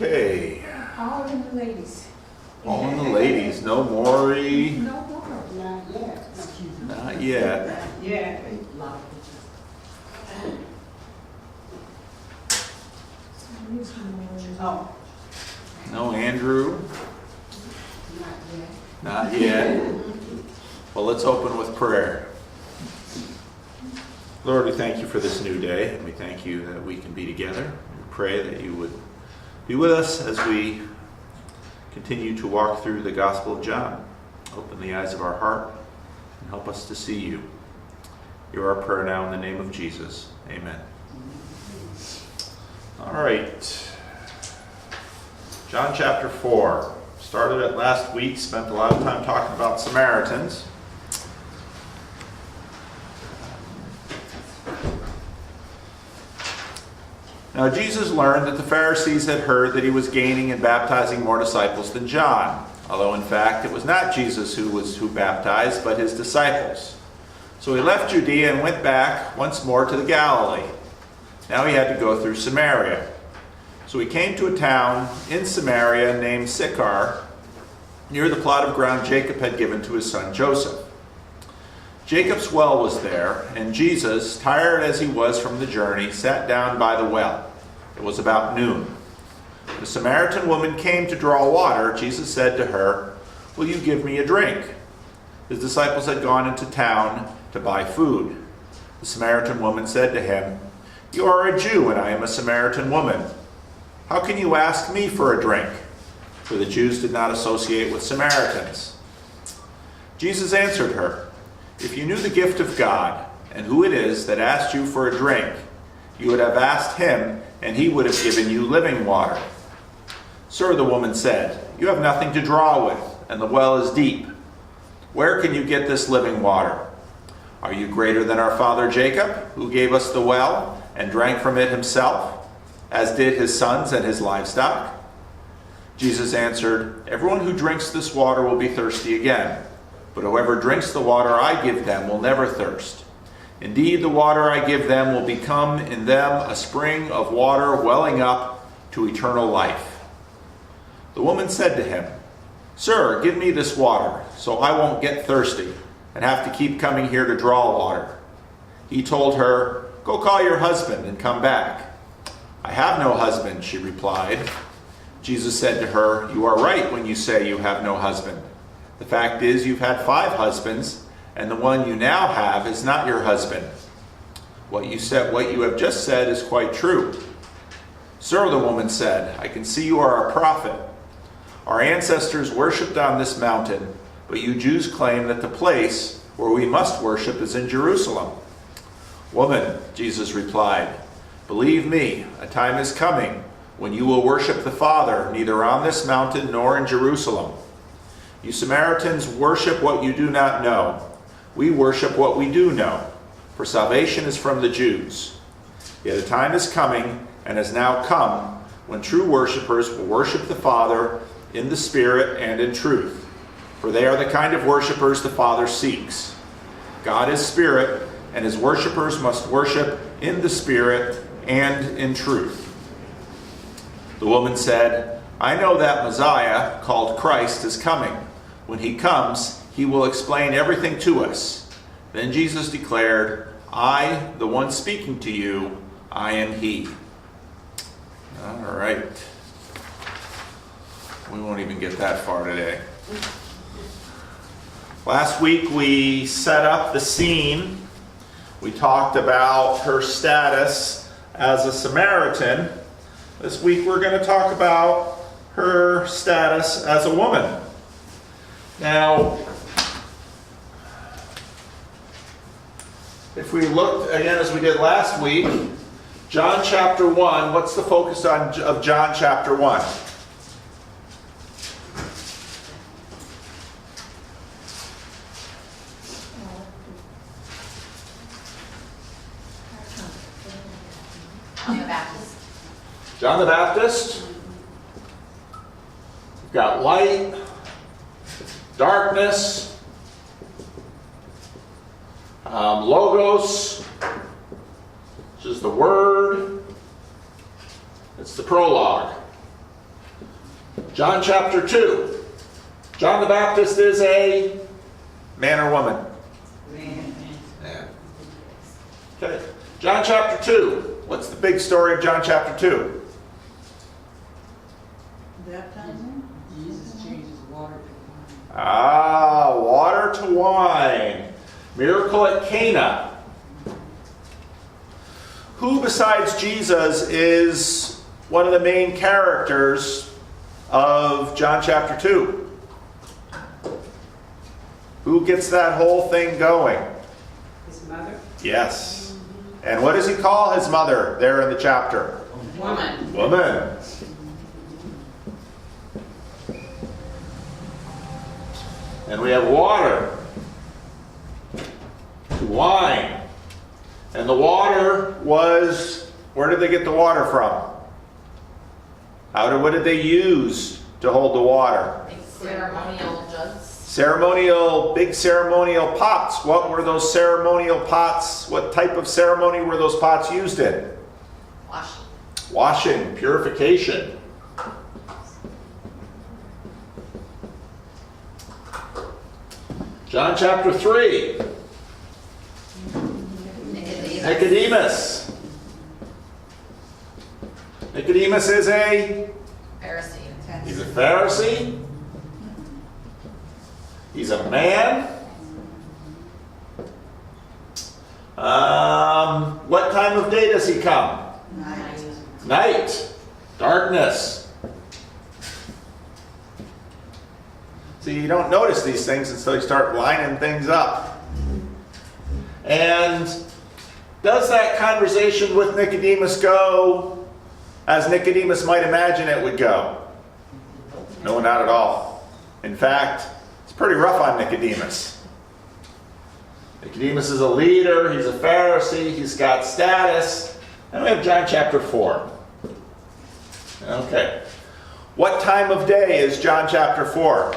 Okay. All in the ladies. All in the ladies. No Maury. No more. Not yet. Not yet. Yeah. Oh, No Andrew. not yet. Not yet. Well, let's open with prayer. Lord, we thank you for this new day, and we thank you that we can be together. We pray that you would be with us as we continue to walk through the Gospel of John. Open the eyes of our heart and help us to see you. Hear our prayer now in the name of Jesus. Amen. All right. John chapter 4. Started it last week, spent a lot of time talking about Samaritans. Now Jesus learned that the Pharisees had heard that he was gaining and baptizing more disciples than John, although in fact it was not Jesus who baptized, but his disciples. So he left Judea and went back once more to the Galilee. Now he had to go through Samaria. So he came to a town in Samaria named Sychar, near the plot of ground Jacob had given to his son Joseph. Jacob's well was there, and Jesus, tired as he was from the journey, sat down by the well. It was about noon. The Samaritan woman came to draw water. Jesus said to her, "Will you give me a drink?" His disciples had gone into town to buy food. The Samaritan woman said to him, "You are a Jew, and I am a Samaritan woman. How can you ask me for a drink?" For the Jews did not associate with Samaritans. Jesus answered her, "If you knew the gift of God, and who it is that asked you for a drink, you would have asked him, and he would have given you living water." "Sir," the woman said, "you have nothing to draw with, and the well is deep. Where can you get this living water? Are you greater than our father Jacob, who gave us the well and drank from it himself, as did his sons and his livestock?" Jesus answered, "Everyone who drinks this water will be thirsty again. But whoever drinks the water I give them will never thirst. Indeed, the water I give them will become in them a spring of water welling up to eternal life." The woman said to him, "Sir, give me this water, so I won't get thirsty and have to keep coming here to draw water." He told her, "Go call your husband and come back." "I have no husband," she replied. Jesus said to her, "You are right when you say you have no husband. The fact is, you've had 5 husbands, and the one you now have is not your husband. What you have just said is quite true." "Sir," the woman said, "I can see you are a prophet. Our ancestors worshipped on this mountain, but you Jews claim that the place where we must worship is in Jerusalem." "Woman," Jesus replied, "believe me, a time is coming when you will worship the Father neither on this mountain nor in Jerusalem. You Samaritans worship what you do not know. We worship what we do know, for salvation is from the Jews. Yet a time is coming, and has now come, when true worshipers will worship the Father in the Spirit and in truth, for they are the kind of worshipers the Father seeks. God is Spirit, and his worshipers must worship in the Spirit and in truth." The woman said, "I know that Messiah, called Christ, is coming. When he comes, he will explain everything to us." Then Jesus declared, "I, the one speaking to you, I am he." All right. We won't even get that far today. Last week we set up the scene. We talked about her status as a Samaritan. This week we're going to talk about her status as a woman. Now, if we looked again as we did last week, John chapter 1, what's the focus of John chapter 1? John the Baptist. John the Baptist. We've got light, darkness, logos, which is the word. It's the prologue. John chapter 2. John the Baptist is a man or woman? Man. Okay. John chapter 2. What's the big story of John chapter 2? Baptizing? Jesus changes water to wine. Ah, water to wine. Miracle at Cana. Who besides Jesus is one of the main characters of John chapter 2? Who gets that whole thing going? His mother? Yes. And what does he call his mother there in the chapter? Woman. Woman. And we have water. Wine. And the water was, where did they get the water from? What did they use to hold the water? Big ceremonial jugs. Big ceremonial pots. What were those ceremonial pots? What type of ceremony were those pots used in? Washing. Washing, purification. John chapter 3. Nicodemus. Nicodemus is a Pharisee. He's a Pharisee. He's a man. What time of day does he come? Night. Darkness. See, you don't notice these things until you start lining things up. And does that conversation with Nicodemus go as Nicodemus might imagine it would go? No, not at all. In fact, it's pretty rough on Nicodemus. Nicodemus is a leader, he's a Pharisee, he's got status. And we have John chapter 4. Okay. What time of day is John chapter 4?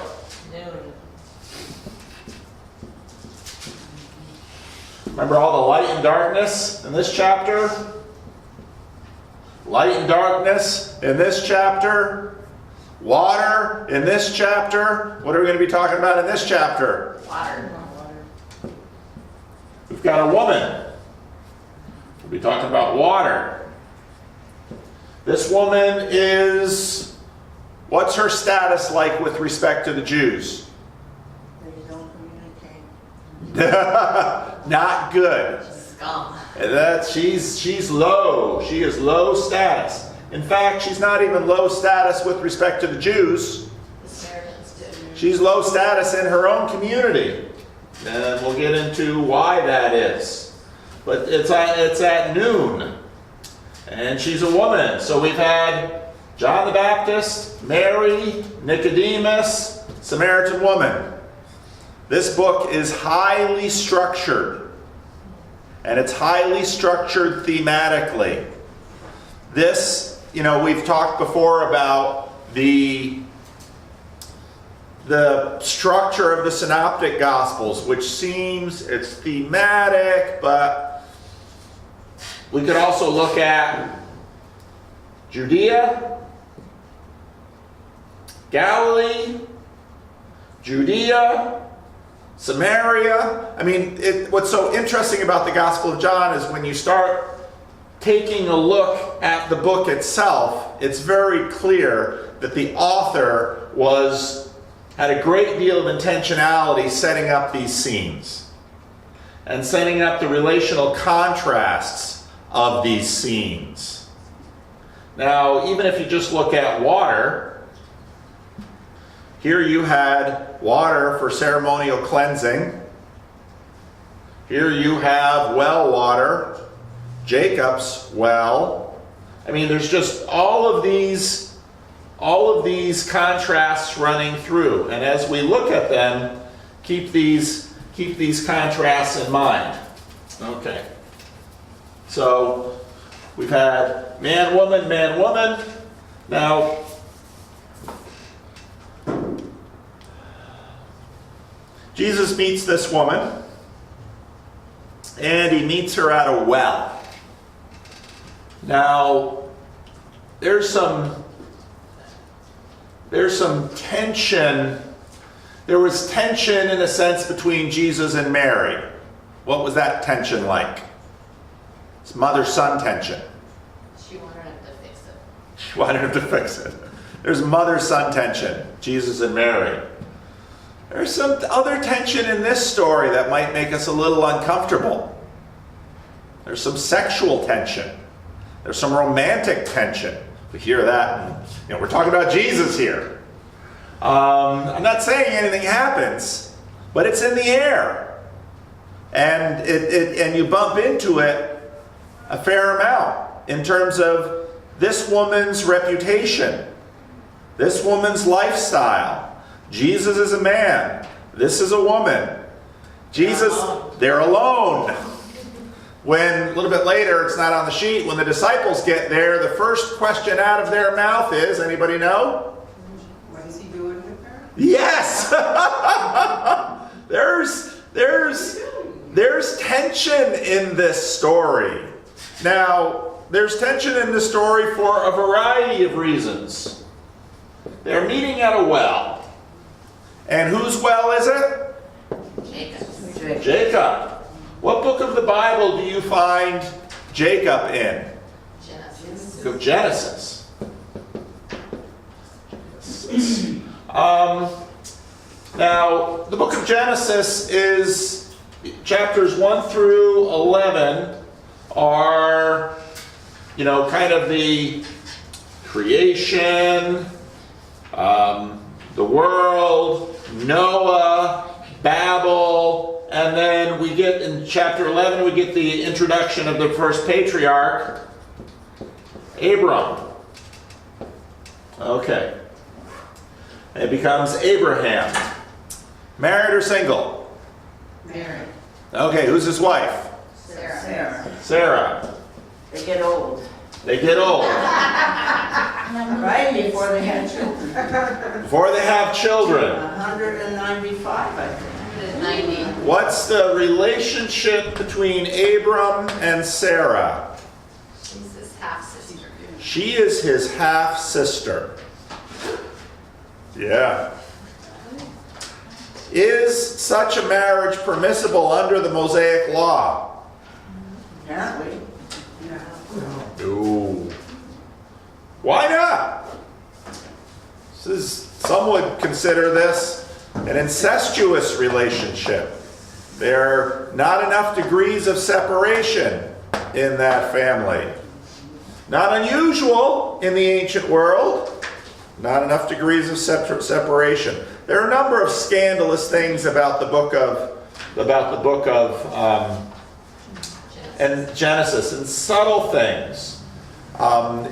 Noon. Remember all the light and darkness in this chapter? Light and darkness in this chapter. Water in this chapter. What are we going to be talking about in this chapter? Water. We've got a woman. We'll be talking about water. This woman is, what's her status like with respect to the Jews? They don't communicate. Not good. Scum. She's low. She is low status. In fact, she's not even low status with respect to the Jews. The Samaritans did. She's low status in her own community. And we'll get into why that is. But it's at noon. And she's a woman. So we've had John the Baptist, Mary, Nicodemus, Samaritan woman. This book is highly structured. And it's highly structured thematically. This, we've talked before about the structure of the synoptic gospels, which seems it's thematic, but we could also look at Judea, Galilee, Judea, Samaria. I mean, what's so interesting about the Gospel of John is when you start taking a look at the book itself, it's very clear that the author had a great deal of intentionality setting up these scenes and setting up the relational contrasts of these scenes. Now, even if you just look at water, here you had water for ceremonial cleansing. Here you have well water, Jacob's well. I mean, there's just all of these contrasts running through. And as we look at them, keep these contrasts in mind. Okay. So we've had man, woman, man, woman. Now, Jesus meets this woman, and he meets her at a well. Now, there's some there's some tension. There was tension in a sense between Jesus and Mary. What was that tension like? It's mother-son tension. She wanted him to fix it. She wanted him to fix it. There's mother-son tension, Jesus and Mary. There's some other tension in this story that might make us a little uncomfortable. There's some sexual tension. There's some romantic tension. We hear that, and, we're talking about Jesus here. I'm not saying anything happens, but it's in the air. And and you bump into it a fair amount in terms of this woman's reputation, this woman's lifestyle. Jesus is a man. This is a woman. Jesus, they're alone. When, a little bit later, it's not on the sheet, when the disciples get there, the first question out of their mouth is, anybody know? What is he doing with her? Yes! There's tension in this story. Now, there's tension in this story for a variety of reasons. They're meeting at a well. And whose well is it? Jacob. Jacob. What book of the Bible do you find Jacob in? Genesis. Book of Genesis. Now, the book of Genesis is chapters 1 through 11 are, kind of the creation, the world, Noah, Babel, and then we get in chapter 11, we get the introduction of the first patriarch, Abram. Okay. It becomes Abraham. Married or single? Mary. Okay, who's his wife? Sarah. Sarah. They get old. They get old. Right, before they had children. Before they have children. 195, I think. 90. What's the relationship between Abram and Sarah? She's his half-sister. She is his half-sister. Yeah. Is such a marriage permissible under the Mosaic law? Apparently. No. Why not? Some would consider this an incestuous relationship. There are not enough degrees of separation in that family. Not unusual in the ancient world. Not enough degrees of separation. There are a number of scandalous things about the book of and Genesis, and subtle things. I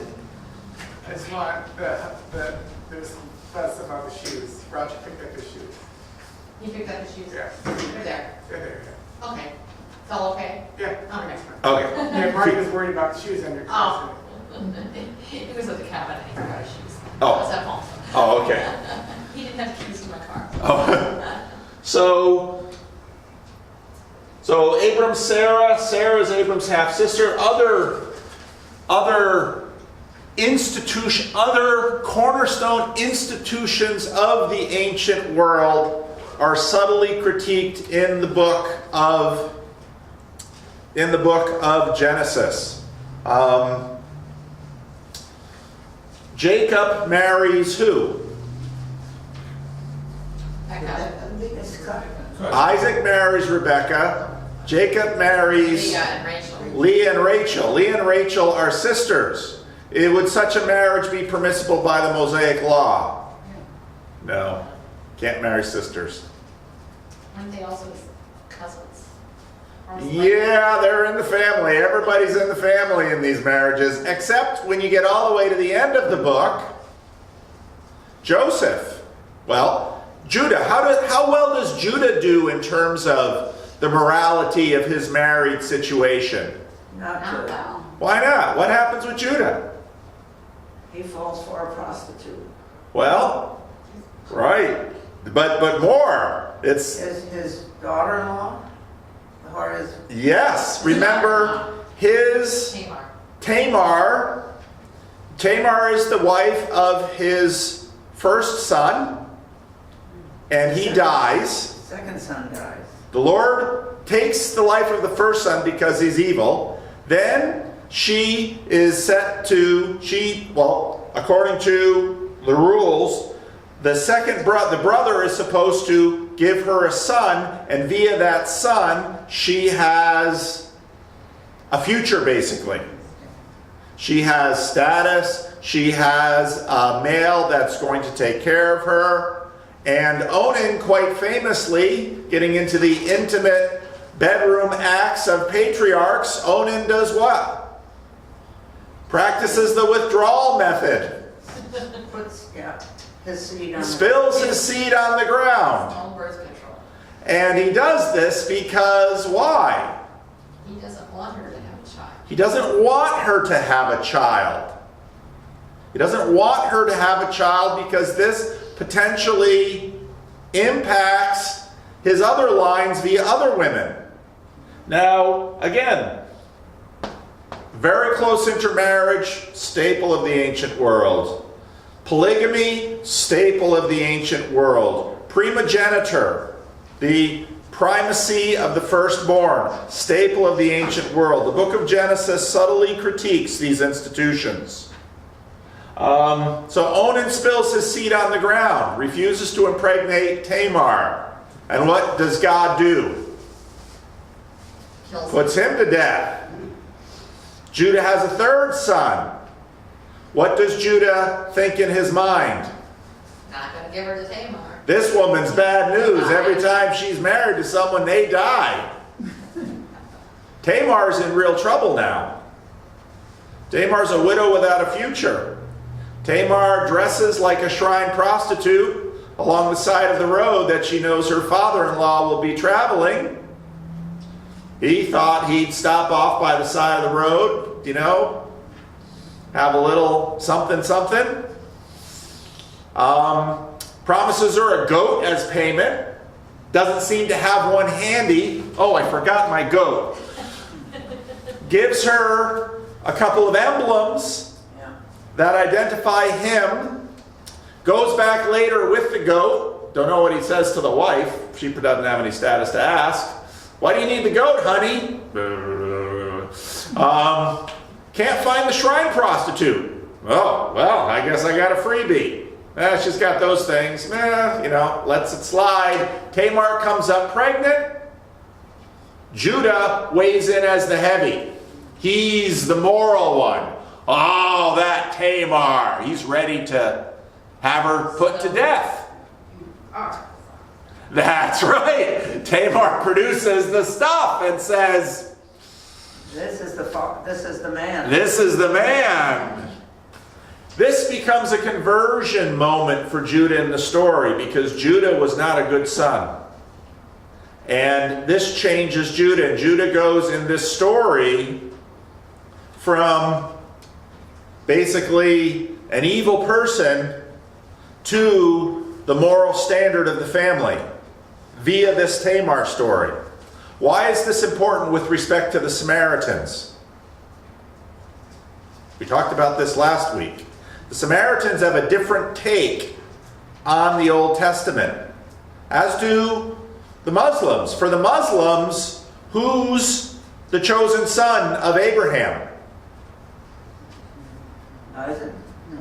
just want there's some fuss about the shoes. Roger picked up his shoes. You picked up the shoes? Yeah. They're there. There. Okay. It's all okay? Yeah. Okay. Okay. Yeah, Marty was worried about the shoes under Oh. He was at the cabinet. He forgot his shoes. Oh. I was at home. Oh, okay. He didn't have keys to my car. Oh. So Abram, Sarah is Abram's half-sister. Other cornerstone institutions of the ancient world are subtly critiqued in the book of Genesis. Jacob marries who? Isaac marries Rebekah. Jacob marries Leah and Rachel. Leah and Rachel. Leah and Rachel are sisters. Would such a marriage be permissible by the Mosaic law? No. Can't marry sisters. Aren't they also cousins? Yeah, they're in the family. Everybody's in the family in these marriages, except when you get all the way to the end of the book, Joseph. Well, Judah. How well does Judah do in terms of the morality of his married situation? Not Not good. well. Why not? What happens with Judah? He falls for a prostitute. Well, right. But more. It's His daughter-in-law, or his... yes. Remember his Tamar. Tamar is the wife of his first son, and he dies. Second son dies. The Lord takes the life of the first son because he's evil. Then she is set to, according to the rules, the brother is supposed to give her a son, and via that son, she has a future, basically. She has status, she has a male that's going to take care of her, and Onan, quite famously, getting into the intimate bedroom acts of patriarchs, Onan does what? Practices the withdrawal method. Puts, his seed on Spills his seed on the ground. Own birth control. And he does this because why? He doesn't want her to have a child. He doesn't want her to have a child. He doesn't want her to have a child because this potentially impacts his other lines via other women. Now, again, very close intermarriage, staple of the ancient world. Polygamy, staple of the ancient world. Primogeniture, the primacy of the firstborn, staple of the ancient world. The book of Genesis subtly critiques these institutions. So Onan spills his seed on the ground, refuses to impregnate Tamar. And what does God do? Kills Puts him to death. Judah has a third son. What does Judah think in his mind? Not going to give her to Tamar. This woman's bad news. Every time she's married to someone, they die. Tamar's in real trouble now. Tamar's a widow without a future. Tamar dresses like a shrine prostitute along the side of the road that she knows her father-in-law will be traveling. He thought he'd stop off by the side of the road, have a little something. Promises her a goat as payment. Doesn't seem to have one handy. Oh, I forgot my goat. Gives her a couple of emblems that identify him. Goes back later with the goat. Don't know what he says to the wife. She doesn't have any status to ask. Why do you need the goat, honey? Can't find the shrine prostitute. Oh, well, I guess I got a freebie. She's got those things. Lets it slide. Tamar comes up pregnant. Judah weighs in as the heavy. He's the moral one. Oh, that Tamar. He's ready to have her put to death. That's right. Tamar produces the stuff and says, This is the man. This is the man. This becomes a conversion moment for Judah in the story because Judah was not a good son. And this changes Judah. And Judah goes in this story from basically an evil person to the moral standard of the family via this Tamar story. Why is this important with respect to the Samaritans? We talked about this last week. The Samaritans have a different take on the Old Testament, as do the Muslims. For the Muslims, who's the chosen son of Abraham? Isaac? No.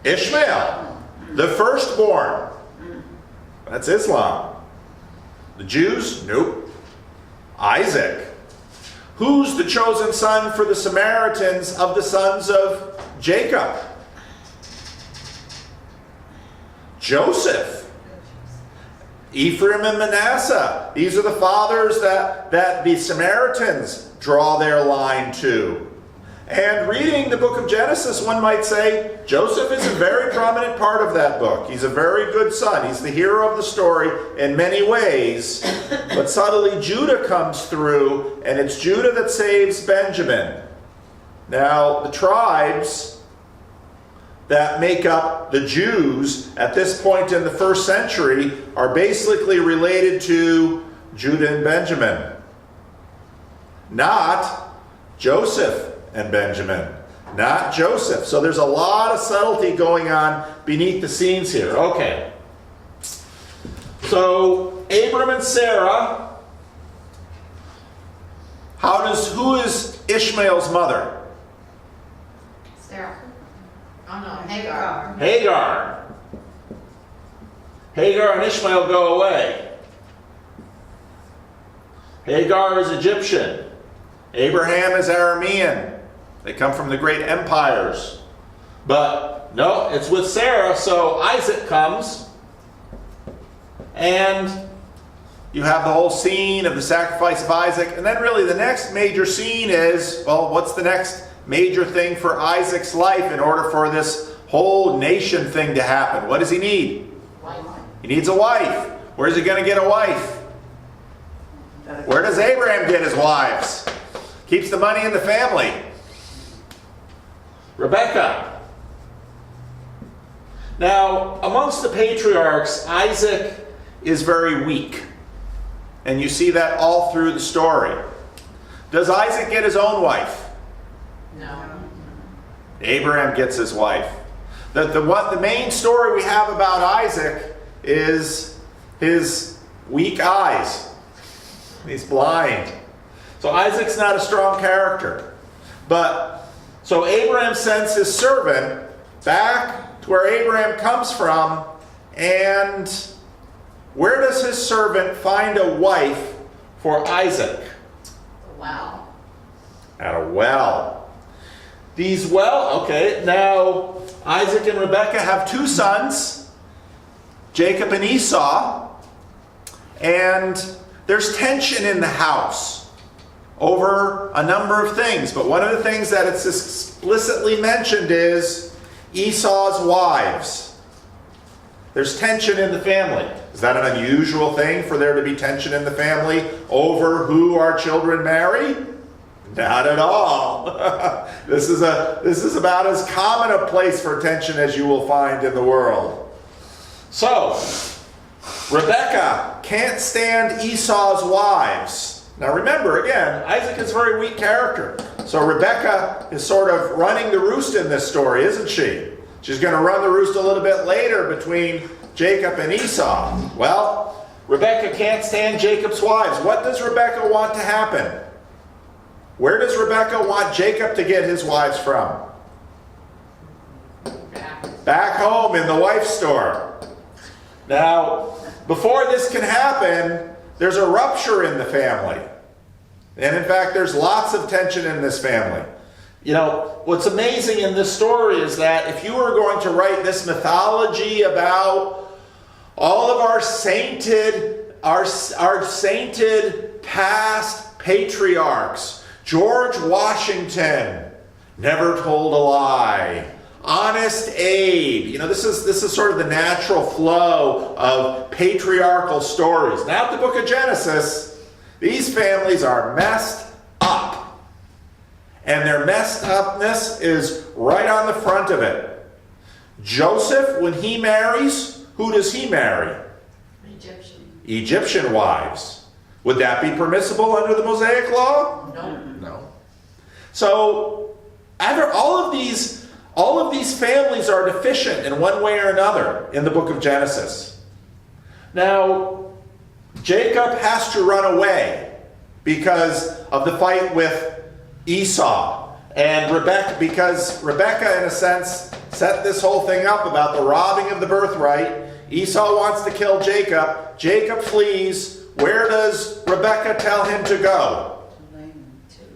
Ishmael, the firstborn. That's Islam. The Jews? Nope. Isaac. Who's the chosen son for the Samaritans of the sons of Jacob? Joseph. Ephraim and Manasseh. These are the fathers that the Samaritans draw their line to. And reading the book of Genesis, one might say, Joseph is a very prominent part of that book. He's a very good son. He's the hero of the story in many ways. But subtly, Judah comes through, and it's Judah that saves Benjamin. Now, the tribes that make up the Jews at this point in the first century are basically related to Judah and Benjamin, not Joseph and Benjamin. Not Joseph. So there's a lot of subtlety going on beneath the scenes here. Okay. So Abram and Sarah. Who is Ishmael's mother? Sarah. Oh no, Hagar. Hagar. Hagar and Ishmael go away. Hagar is Egyptian. Abraham is Aramean. They come from the great empires. But no, it's with Sarah, so Isaac comes. And you have the whole scene of the sacrifice of Isaac. And then really the next major scene is, well, what's the next major thing for Isaac's life in order for this whole nation thing to happen? What does he need? Wife. He needs a wife. Where's he going to get a wife? Where does Abraham get his wives? Keeps the money in the family. Rebecca. Now, amongst the patriarchs, Isaac is very weak. And you see that all through the story. Does Isaac get his own wife? No. Abraham gets his wife. The main story we have about Isaac is his weak eyes. He's blind. So Isaac's not a strong character. So Abraham sends his servant back to where Abraham comes from, and where does his servant find a wife for Isaac? Wow. At a well. Now Isaac and Rebekah have two sons, Jacob and Esau, and there's tension in the house over a number of things. But one of the things that it's explicitly mentioned is Esau's wives. There's tension in the family. Is that an unusual thing for there to be tension in the family over who our children marry? Not at all. This is about as common a place for tension as you will find in the world. So, Rebekah can't stand Esau's wives. Now remember, again, Isaac is a very weak character. So Rebekah is sort of running the roost in this story, isn't she? She's going to run the roost a little bit later between Jacob and Esau. Well, Rebekah can't stand Jacob's wives. What does Rebekah want to happen? Where does Rebekah want Jacob to get his wives from? Back home in the wife's store. Now, before this can happen, there's a rupture in the family. And in fact, there's lots of tension in this family. You know, what's amazing in this story is that if you were going to write this mythology about all of our sainted past patriarchs, George Washington never told a lie. Honest Abe. You know, this is sort of the natural flow of patriarchal stories. Now at the book of Genesis, these families are messed up. And their messed upness is right on the front of it. Joseph, when he marries, who does he marry? Egyptian wives. Would that be permissible under the Mosaic law? No. So, all of these families are deficient in one way or another in the book of Genesis. Now, Jacob has to run away because of the fight with Esau. And because Rebekah, in a sense, set this whole thing up about the robbing of the birthright. Esau wants to kill Jacob. Jacob flees. Where does Rebekah tell him to go?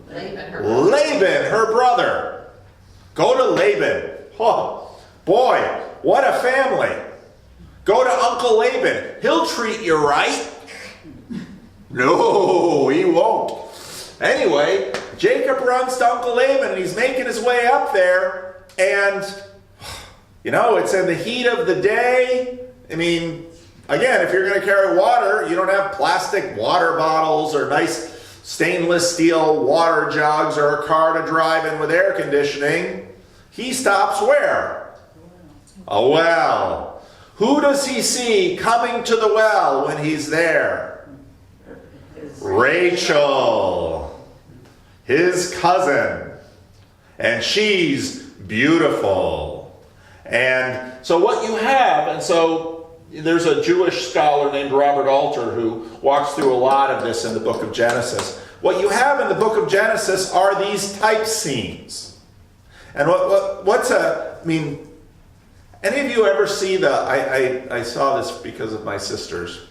Laban, her brother. Go to Laban. Oh, boy, what a family. Go to Uncle Laban. He'll treat you right. No, he won't. Anyway, Jacob runs to Uncle Laban and he's making his way up there. And, you know, it's in the heat of the day. I mean, again, if you're going to carry water, you don't have plastic water bottles or nice stainless steel water jugs or a car to drive in with air conditioning. He stops where? A well. Who does he see coming to the well when he's there? Rachel, his cousin. and she's beautiful. And so what you have, and so there's a Jewish scholar named Robert Alter who walks through a lot of this in the book of Genesis. What you have in the book of Genesis are these type scenes. And any of you ever see I saw this because of my sisters,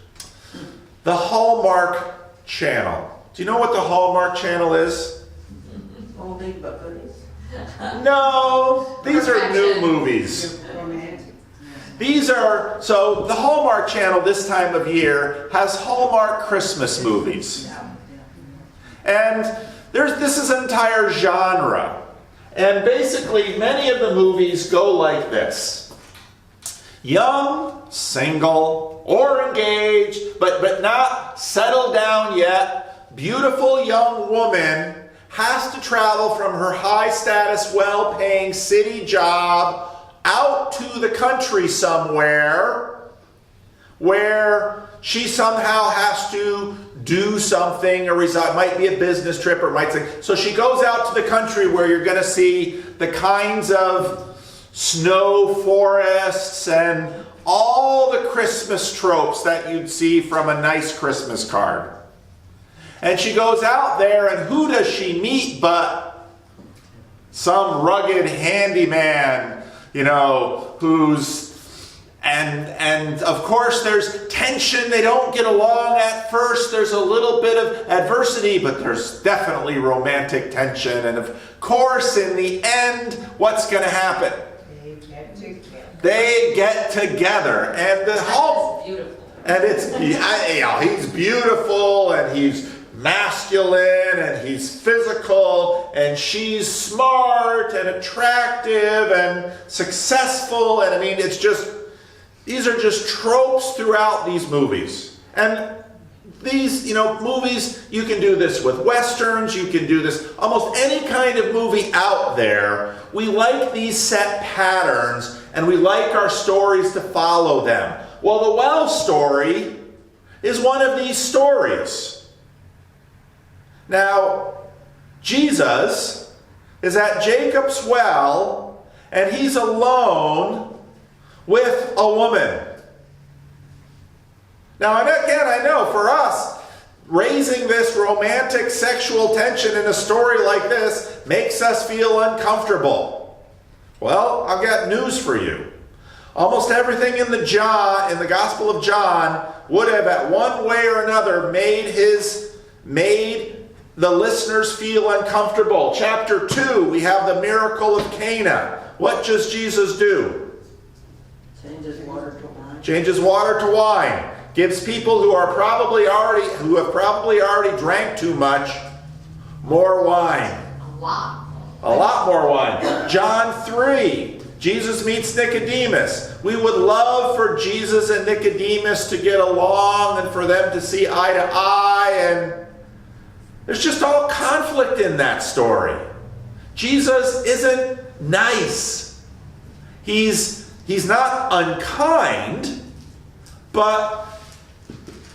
the Hallmark Channel. Do you know what the Hallmark Channel is? Oldie but goodies. No, these are new movies. Romantic. So the Hallmark Channel this time of year has Hallmark Christmas movies. And this is an entire genre. And basically many of the movies go like this. Young, single, or engaged, but not settled down yet, beautiful young woman has to travel from her high-status, well-paying city job out to the country somewhere where she somehow has to do something or reside. It might be a business trip or might say. So she goes out to the country where you're going to see the kinds of snow forests and all the Christmas tropes that you'd see from a nice Christmas card. And she goes out there, and who does she meet but some rugged handyman, and of course there's tension. They don't get along at first. There's a little bit of adversity, but there's definitely romantic tension. And of course, in the end, what's going to happen? They get together, and he's beautiful, and he's masculine, and he's physical, and she's smart and attractive and successful, and these are just tropes throughout these movies. And these, movies, you can do this with Westerns, you can do this, almost any kind of movie out there. We like these set patterns, and we like our stories to follow them. Well, the well story is one of these stories. Now, Jesus is at Jacob's well, and he's alone with a woman. Now, and again, I know for us, raising this romantic sexual tension in a story like this makes us feel uncomfortable. Well, I've got news for you. Almost everything in the Gospel of John would have, at one way or another, made the listeners feel uncomfortable. Chapter 2, we have the miracle of Cana. What does Jesus do? Changes water to wine. Changes water to wine. Gives people who have probably already drank too much more wine. A lot more wine. John 3, Jesus meets Nicodemus. We would love for Jesus and Nicodemus to get along and for them to see eye to eye, and there's just all conflict in that story. Jesus isn't nice. He's not unkind, but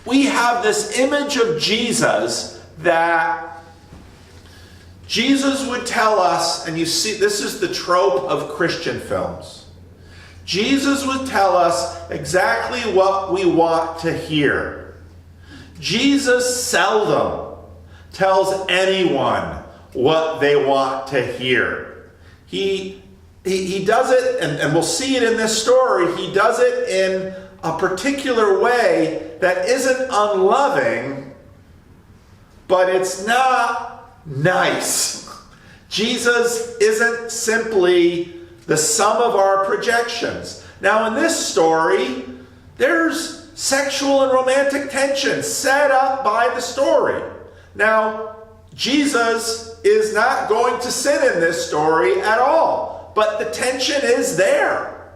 we have this image of Jesus that Jesus would tell us, and you see, this is the trope of Christian films. Jesus would tell us exactly what we want to hear. Jesus seldom tells anyone what they want to hear. He does it, and we'll see it in this story, he does it in a particular way that isn't unloving, but it's not nice. Jesus isn't simply the sum of our projections. Now in this story, there's sexual and romantic tension set up by the story. Now, Jesus is not going to sin in this story at all, but the tension is there.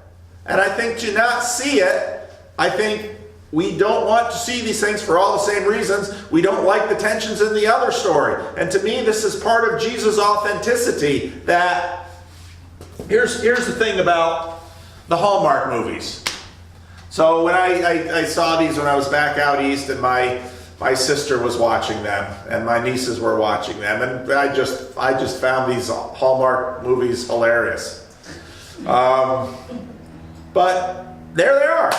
And I think to not see it, I think we don't want to see these things for all the same reasons. We don't like the tensions in the other story. And to me, this is part of Jesus' authenticity. That here's the thing about the Hallmark movies. So when I saw these when I was back out east, and my my sister was watching them, and my nieces were watching them, and I just found these Hallmark movies hilarious. But there they are.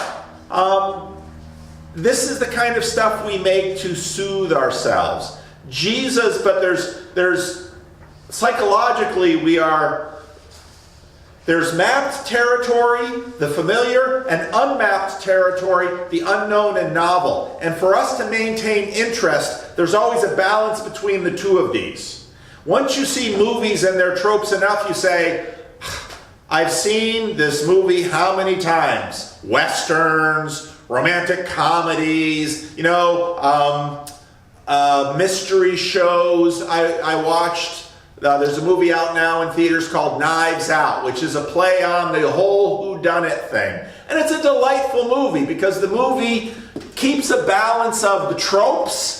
This is the kind of stuff we make to soothe ourselves. Jesus, but there's psychologically there's mapped territory, the familiar, and unmapped territory, the unknown and novel. And for us to maintain interest, there's always a balance between the two of these. Once you see movies and their tropes enough, you say, I've seen this movie how many times? Westerns, romantic comedies, mystery shows. I watched, there's a movie out now in theaters called Knives Out, which is a play on the whole whodunit thing. And it's a delightful movie because the movie keeps a balance of the tropes.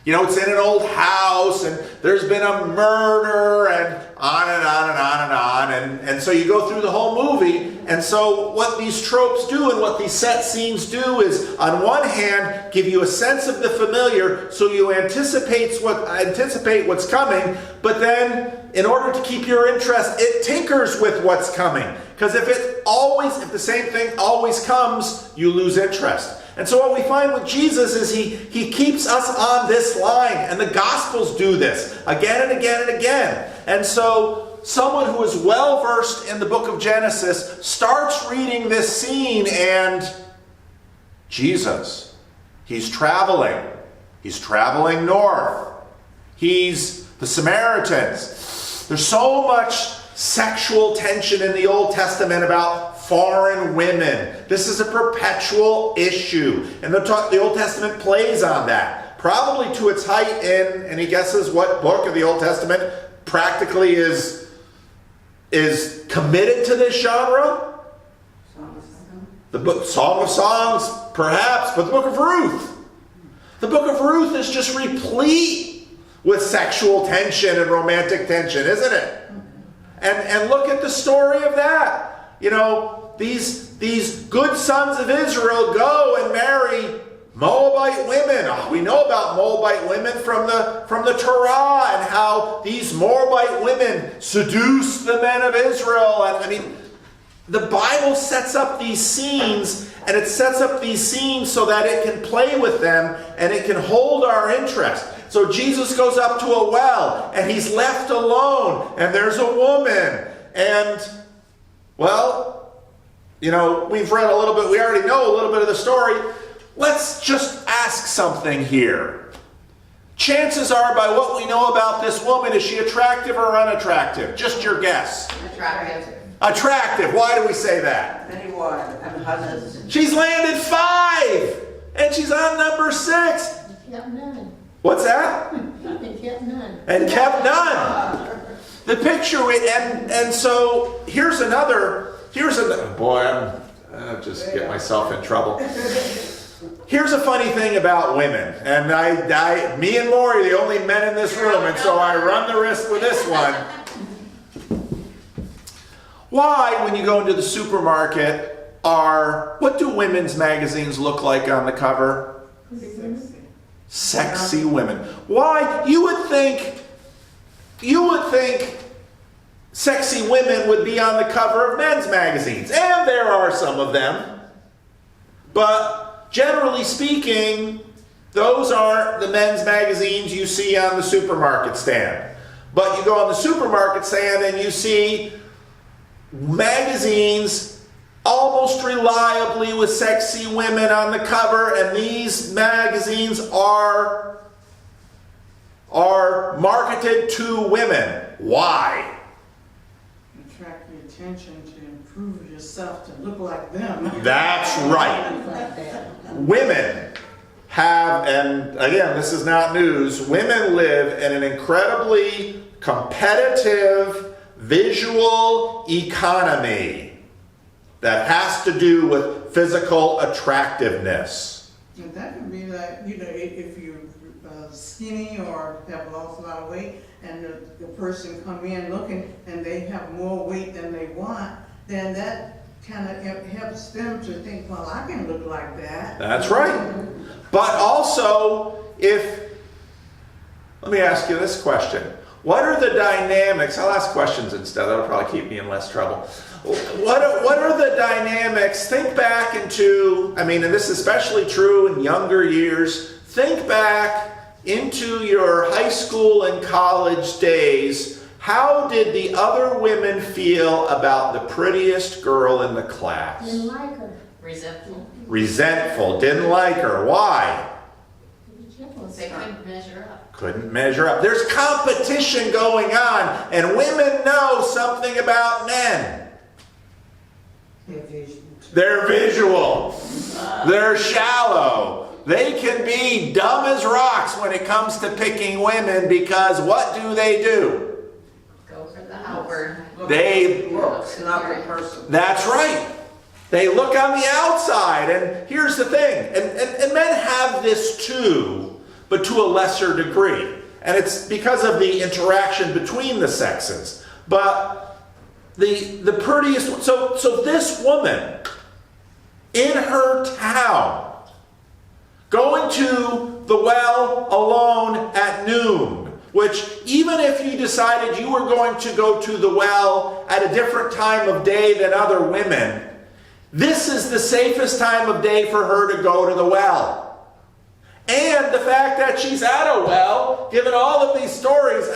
It's in an old house, and there's been a murder, and on and on and on and on. And so you go through the whole movie. And so what these tropes do and what these set scenes do is, on one hand, give you a sense of the familiar, so you anticipate what's coming. But then, in order to keep your interest, it tinkers with what's coming. Because if the same thing always comes, you lose interest. And so what we find with Jesus is he keeps us on this line. And the Gospels do this again and again and again. And so someone who is well versed in the book of Genesis starts reading this scene, and Jesus, he's traveling north. He's the Samaritans. There's so much sexual tension in the Old Testament about foreign women. This is a perpetual issue. And the Old Testament plays on that. Probably to its height in, and he guesses what book of the Old Testament practically is committed to this genre? The book Song of Songs, perhaps, but the book of Ruth. The book of Ruth is just replete with sexual tension and romantic tension, isn't it? And look at the story of that. These good sons of Israel go and marry Moabite women. We know about Moabite women from the Torah, and how these Moabite women seduce the men of Israel. And the Bible sets up these scenes, and it sets up these scenes so that it can play with them and it can hold our interest. So Jesus goes up to a well, and he's left alone, and there's a woman. And, we've read a little bit, we already know a little bit of the story. Let's just ask something here. Chances are, by what we know about this woman, is she attractive or unattractive? Just your guess. Attractive. Attractive. Why do we say that? She's landed 5, and she's on number 6. Kept none. What's that? And kept none. And kept none. The picture, and so here's another. Boy, I'll just get myself in trouble. Here's a funny thing about women, and me and Maury are the only men in this room, and so I run the risk with this one. Why, when you go into the supermarket, what do women's magazines look like on the cover? Sexy women. Why? You would think sexy women would be on the cover of men's magazines. And there are some of them. But generally speaking, those aren't the men's magazines you see on the supermarket stand. But you go on the supermarket stand and you see magazines almost reliably with sexy women on the cover, and these magazines are marketed to women. Why? Attract the attention to improve yourself to look like them. That's right. Women have, and again, this is not news, women live in an incredibly competitive visual economy that has to do with physical attractiveness. And that could be like, if you're skinny or have lost a lot of weight, and the person come in looking and they have more weight than they want, then that kind of helps them to think, well, I can look like that. That's right. But also, let me ask you this question. What are the dynamics? I'll ask questions instead. That'll probably keep me in less trouble. What are the dynamics? Think back into, and this is especially true in younger years, think back into your high school and college days. How did the other women feel about the prettiest girl in the class? Didn't like her. Resentful. Resentful. Didn't like her. Why? They couldn't measure up. Couldn't measure up. There's competition going on, and women know something about men. They're visual. They're shallow. They can be dumb as rocks when it comes to picking women, because what do? Go for the outward. They Looks, not the person. That's right. They look on the outside, and here's the thing, and men have this too, but to a lesser degree. And it's because of the interaction between the sexes. But the prettiest, so this woman in her town, going to the well alone at noon, which even if you decided you were going to go to the well at a different time of day than other women, this is the safest time of day for her to go to the well. And the fact that she's at a well, given all of these stories,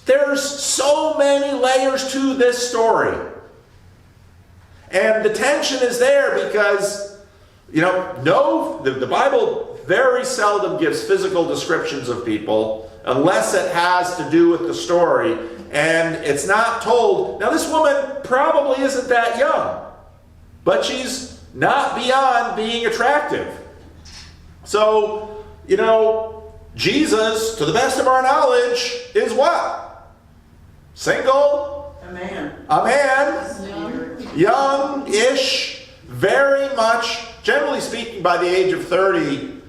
there's so many layers to this story. And the tension is there because, the Bible very seldom gives physical descriptions of people unless it has to do with the story. And it's not told. Now, this woman probably isn't that young, but she's not beyond being attractive. So, Jesus, to the best of our knowledge, is what? Single? A man. A man. Young-ish. Very much, generally speaking, by the age of 30,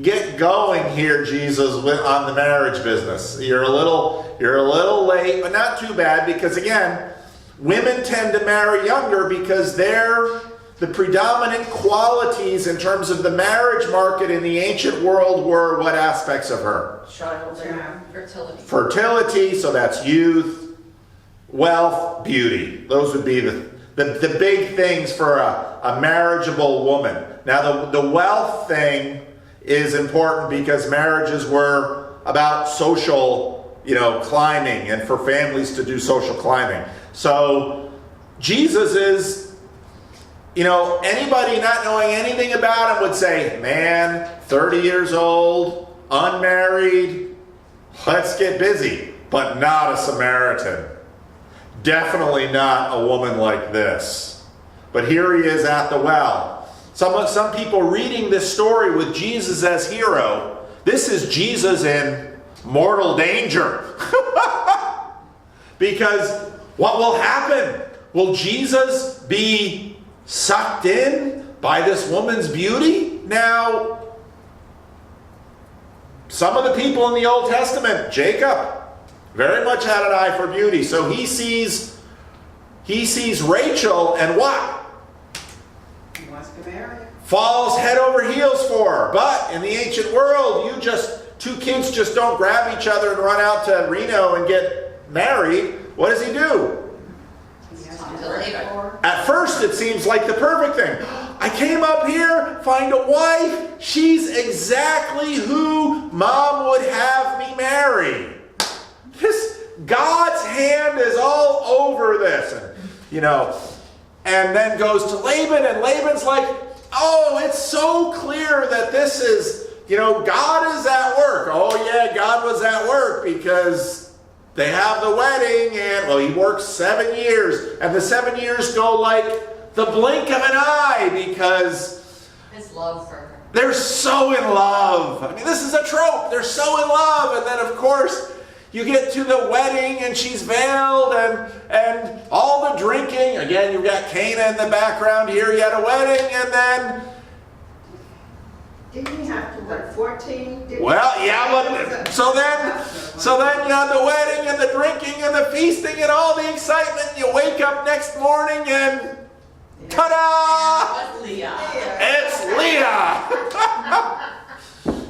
get going here, Jesus, on the marriage business. You're a little late, but not too bad, because again, women tend to marry younger because they're the predominant qualities in terms of the marriage market in the ancient world were what aspects of her? Fertility. Fertility, so that's youth, wealth, beauty. Those would be the big things for a marriageable woman. Now the wealth thing is important because marriages were about social, climbing, and for families to do social climbing. So Jesus is, anybody not knowing anything about him would say, man, 30 years old, unmarried, let's get busy. But not a Samaritan. Definitely not a woman like this. But here he is at the well. Some people reading this story with Jesus as hero, this is Jesus in mortal danger. Because what will happen? Will Jesus be sucked in by this woman's beauty? Now, some of the people in the Old Testament, Jacob, very much had an eye for beauty. So he sees Rachel, and what? He wants to marry. Falls head over heels for her. But in the ancient world, two kids just don't grab each other and run out to Reno and get married. What does he do? At first, it seems like the perfect thing. I came up here, find a wife. She's exactly who Mom would have me marry. God's hand is all over this. And then goes to Laban, and Laban's like, oh, it's so clear that this is, God is at work. Oh yeah, God was at work because they have the wedding, and he works 7 years, and the 7 years go like the blink of an eye because His love for her. they're so in love. This is a trope. They're so in love, and then of course you get to the wedding, and she's veiled, and all the drinking. Again, you've got Cana in the background here. You had a wedding, and then Didn't you have to, 14? well, yeah, but so then you have the wedding and the drinking and the feasting and all the excitement. You wake up next morning and ta-da! But Leah. It's Leah!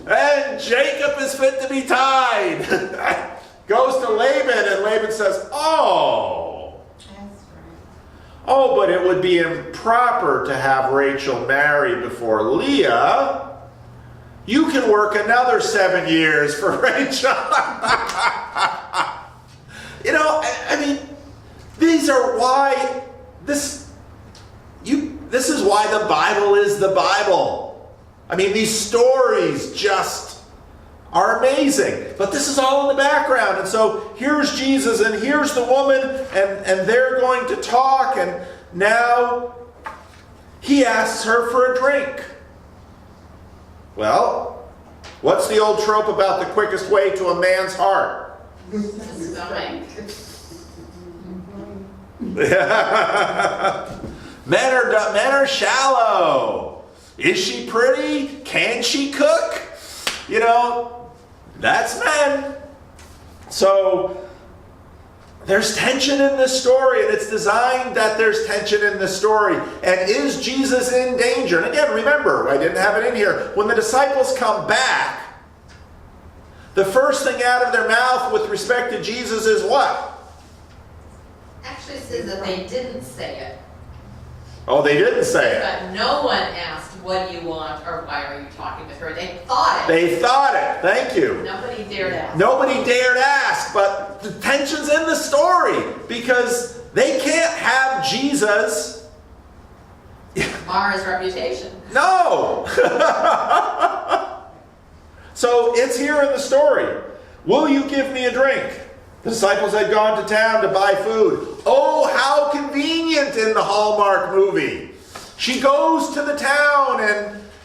And Jacob is fit to be tied. Goes to Laban, and Laban says, oh, but it would be improper to have Rachel marry before Leah. You can work another 7 years for Rachel. I mean, these are why this is why the Bible is the Bible. I mean, these stories just are amazing. But this is all in the background. And so here's Jesus and here's the woman, and they're going to talk, and now he asks her for a drink. Well, what's the old trope about the quickest way to a man's heart? Stomach. Men are shallow. Is she pretty? Can she cook? That's men. So there's tension in this story, and it's designed that there's tension in this story. And is Jesus in danger? And again, remember, I didn't have it in here. When the disciples come back, the first thing out of their mouth with respect to Jesus is what? Actually, it says that they didn't say it. Oh, they didn't say it. But no one asked, what do you want, or why are you talking with her? They thought it. They thought it. Thank you. Nobody dared ask. Nobody dared ask, but the tension's in the story because they can't have Jesus. Mar his reputation. No. So it's here in the story. Will you give me a drink? The disciples had gone to town to buy food. Oh, how convenient in the Hallmark movie. She goes to the town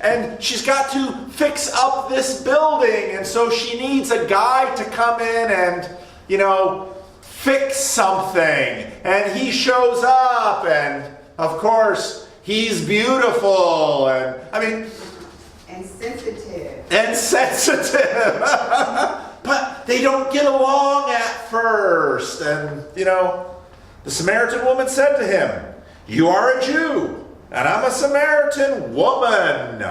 and she's got to fix up this building. And so she needs a guy to come in and, fix something. And he shows up, and of course, he's beautiful. And sensitive. And sensitive. But they don't get along at first. And, the Samaritan woman said to him, you are a Jew, and I'm a Samaritan woman.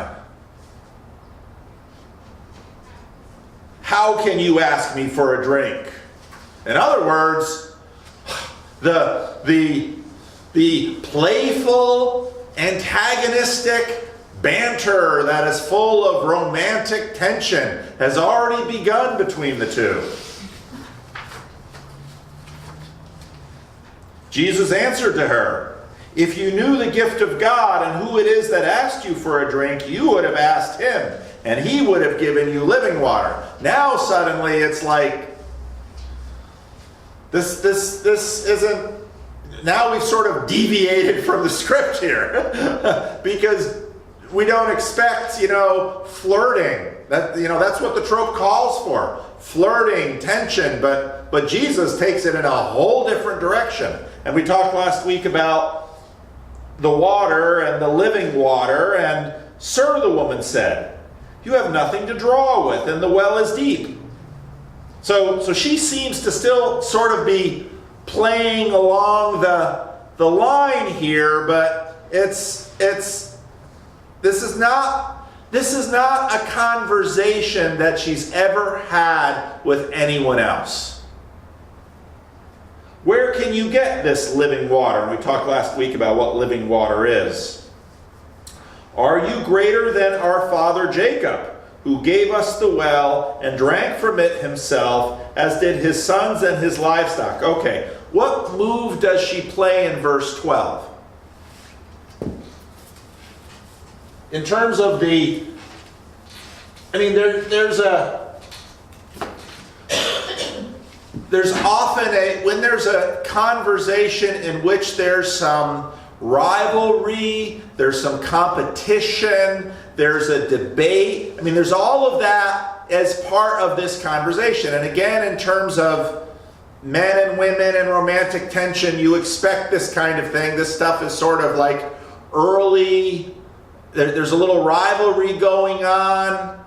How can you ask me for a drink? In other words, the playful, antagonistic banter that is full of romantic tension has already begun between the two. Jesus answered to her, if you knew the gift of God and who it is that asked you for a drink, you would have asked him, and he would have given you living water. Now suddenly it's like, this isn't, now we've sort of deviated from the script here. Because we don't expect, flirting. That's what the trope calls for. Flirting, tension, but Jesus takes it in a whole different direction. And we talked last week about the water and the living water, and sir, the woman said, you have nothing to draw with, and the well is deep. So she seems to still sort of be playing along the line here, but this is not a conversation that she's ever had with anyone else. Where can you get this living water? And we talked last week about what living water is. Are you greater than our father Jacob, who gave us the well and drank from it himself, as did his sons and his livestock? Okay, what move does she play in verse 12? In terms of there's often when there's a conversation in which there's some rivalry, there's some competition, there's a debate. There's all of that as part of this conversation. And again, in terms of men and women and romantic tension, you expect this kind of thing. This stuff is sort of like early. There's a little rivalry going on.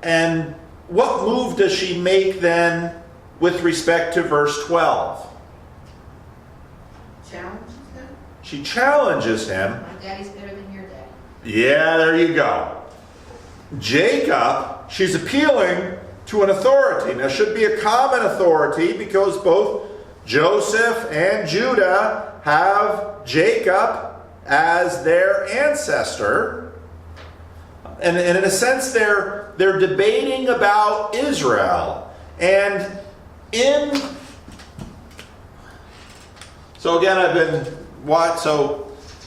And what move does she make then with respect to verse 12? Challenges him? She challenges him. My daddy's better than your daddy. Yeah, there you go. Jacob, she's appealing to an authority. Now, should be a common authority because both Joseph and Judah have Jacob as their ancestor. And in a sense, they're debating about Israel. And so again, I've been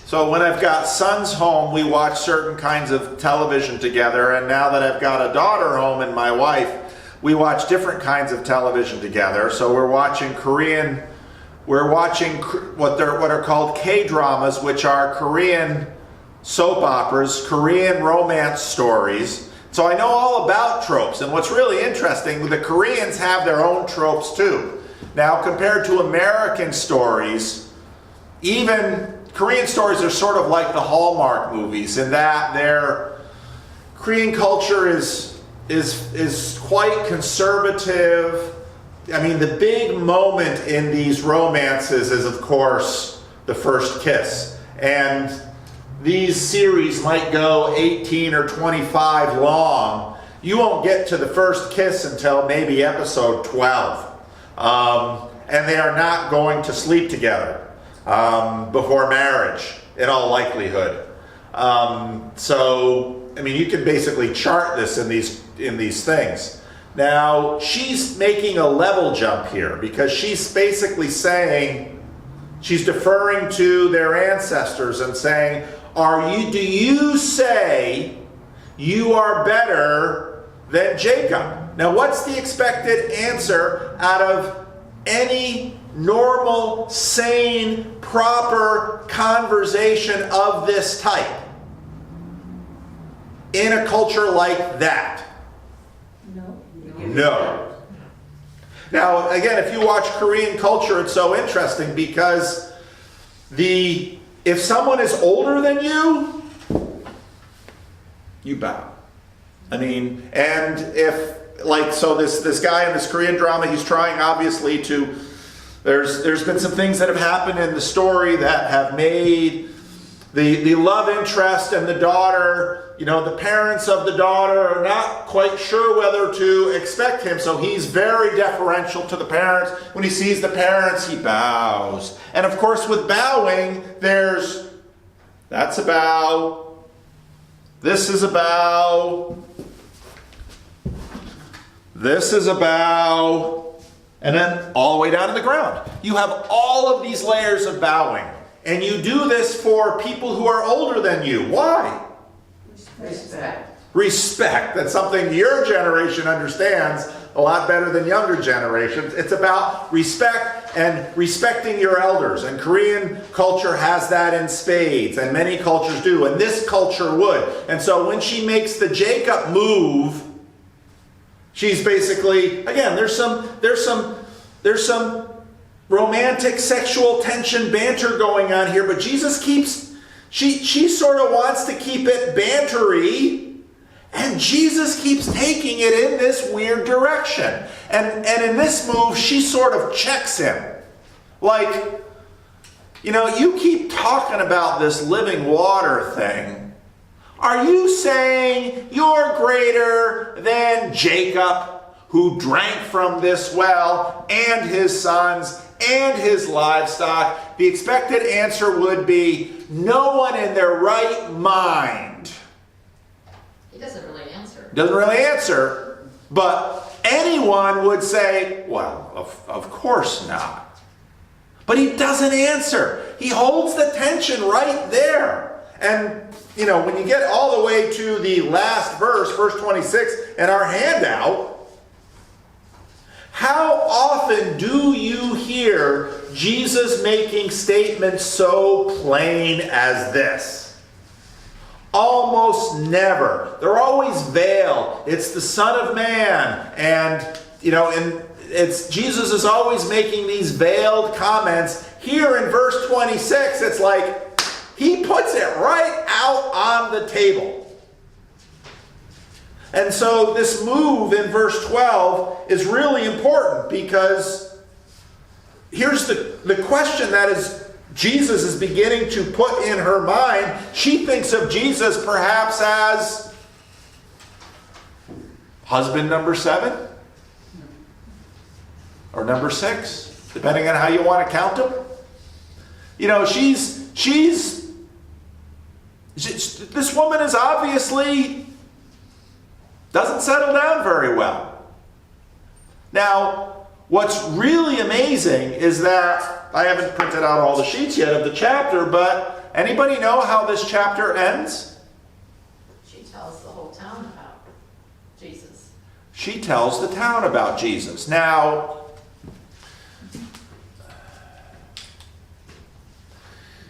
so when I've got sons home, we watch certain kinds of television together. And now that I've got a daughter home and my wife, we watch different kinds of television together. So we're watching what are called K-dramas, which are Korean soap operas, Korean romance stories. So I know all about tropes. And what's really interesting, the Koreans have their own tropes too. Now, compared to American stories, even Korean stories are sort of like the Hallmark movies in that their Korean culture is quite conservative. I mean, the big moment in these romances is, of course, the first kiss. And these series might go 18 or 25 long. You won't get to the first kiss until maybe episode 12. And they are not going to sleep together before marriage, in all likelihood. So, I mean, you can basically chart this in these things. Now, she's making a level jump here because she's basically saying, she's deferring to their ancestors and saying, do you say you are better than Jacob? Now, what's the expected answer out of any normal, sane, proper conversation of this type in a culture like that? No. Now, again, if you watch Korean culture, it's so interesting because if someone is older than you, you bow. I mean, and so this guy in this Korean drama, he's trying obviously there's been some things that have happened in the story that have made the love interest and the daughter, the parents of the daughter are not quite sure whether to expect him. So he's very deferential to the parents. When he sees the parents, he bows. And of course, with bowing, that's a bow. This is a bow. This is a bow. And then all the way down to the ground. You have all of these layers of bowing. And you do this for people who are older than you. Why? Respect. That's something your generation understands a lot better than younger generations. It's about respect and respecting your elders. And Korean culture has that in spades. And many cultures do. And this culture would. And so when she makes the Jacob move, she's basically, again, there's some romantic, sexual tension, banter going on here, but Jesus she sort of wants to keep it bantery, and Jesus keeps taking it in this weird direction. And in this move, she sort of checks him. Like, you keep talking about this living water thing. Are you saying you're greater than Jacob, who drank from this well, and his sons, and his livestock? The expected answer would be, no one in their right mind. He doesn't really answer. Doesn't really answer, but anyone would say, well, of course not. But he doesn't answer. He holds the tension right there. And, when you get all the way to the last verse 26, in our handout, how often do you hear Jesus making statements so plain as this? Almost never. They're always veiled. It's the Son of Man. And Jesus is always making these veiled comments. Here in verse 26, it's like he puts it right out on the table. And so this move in verse 12 is really important because here's the question that Jesus is beginning to put in her mind. She thinks of Jesus perhaps as husband number 7? Or number 6, depending on how you want to count them. You know, this woman is obviously doesn't settle down very well. Now, what's really amazing is that I haven't printed out all the sheets yet of the chapter, but anybody know how this chapter ends? She tells the whole town about Jesus. She tells the town about Jesus. Now,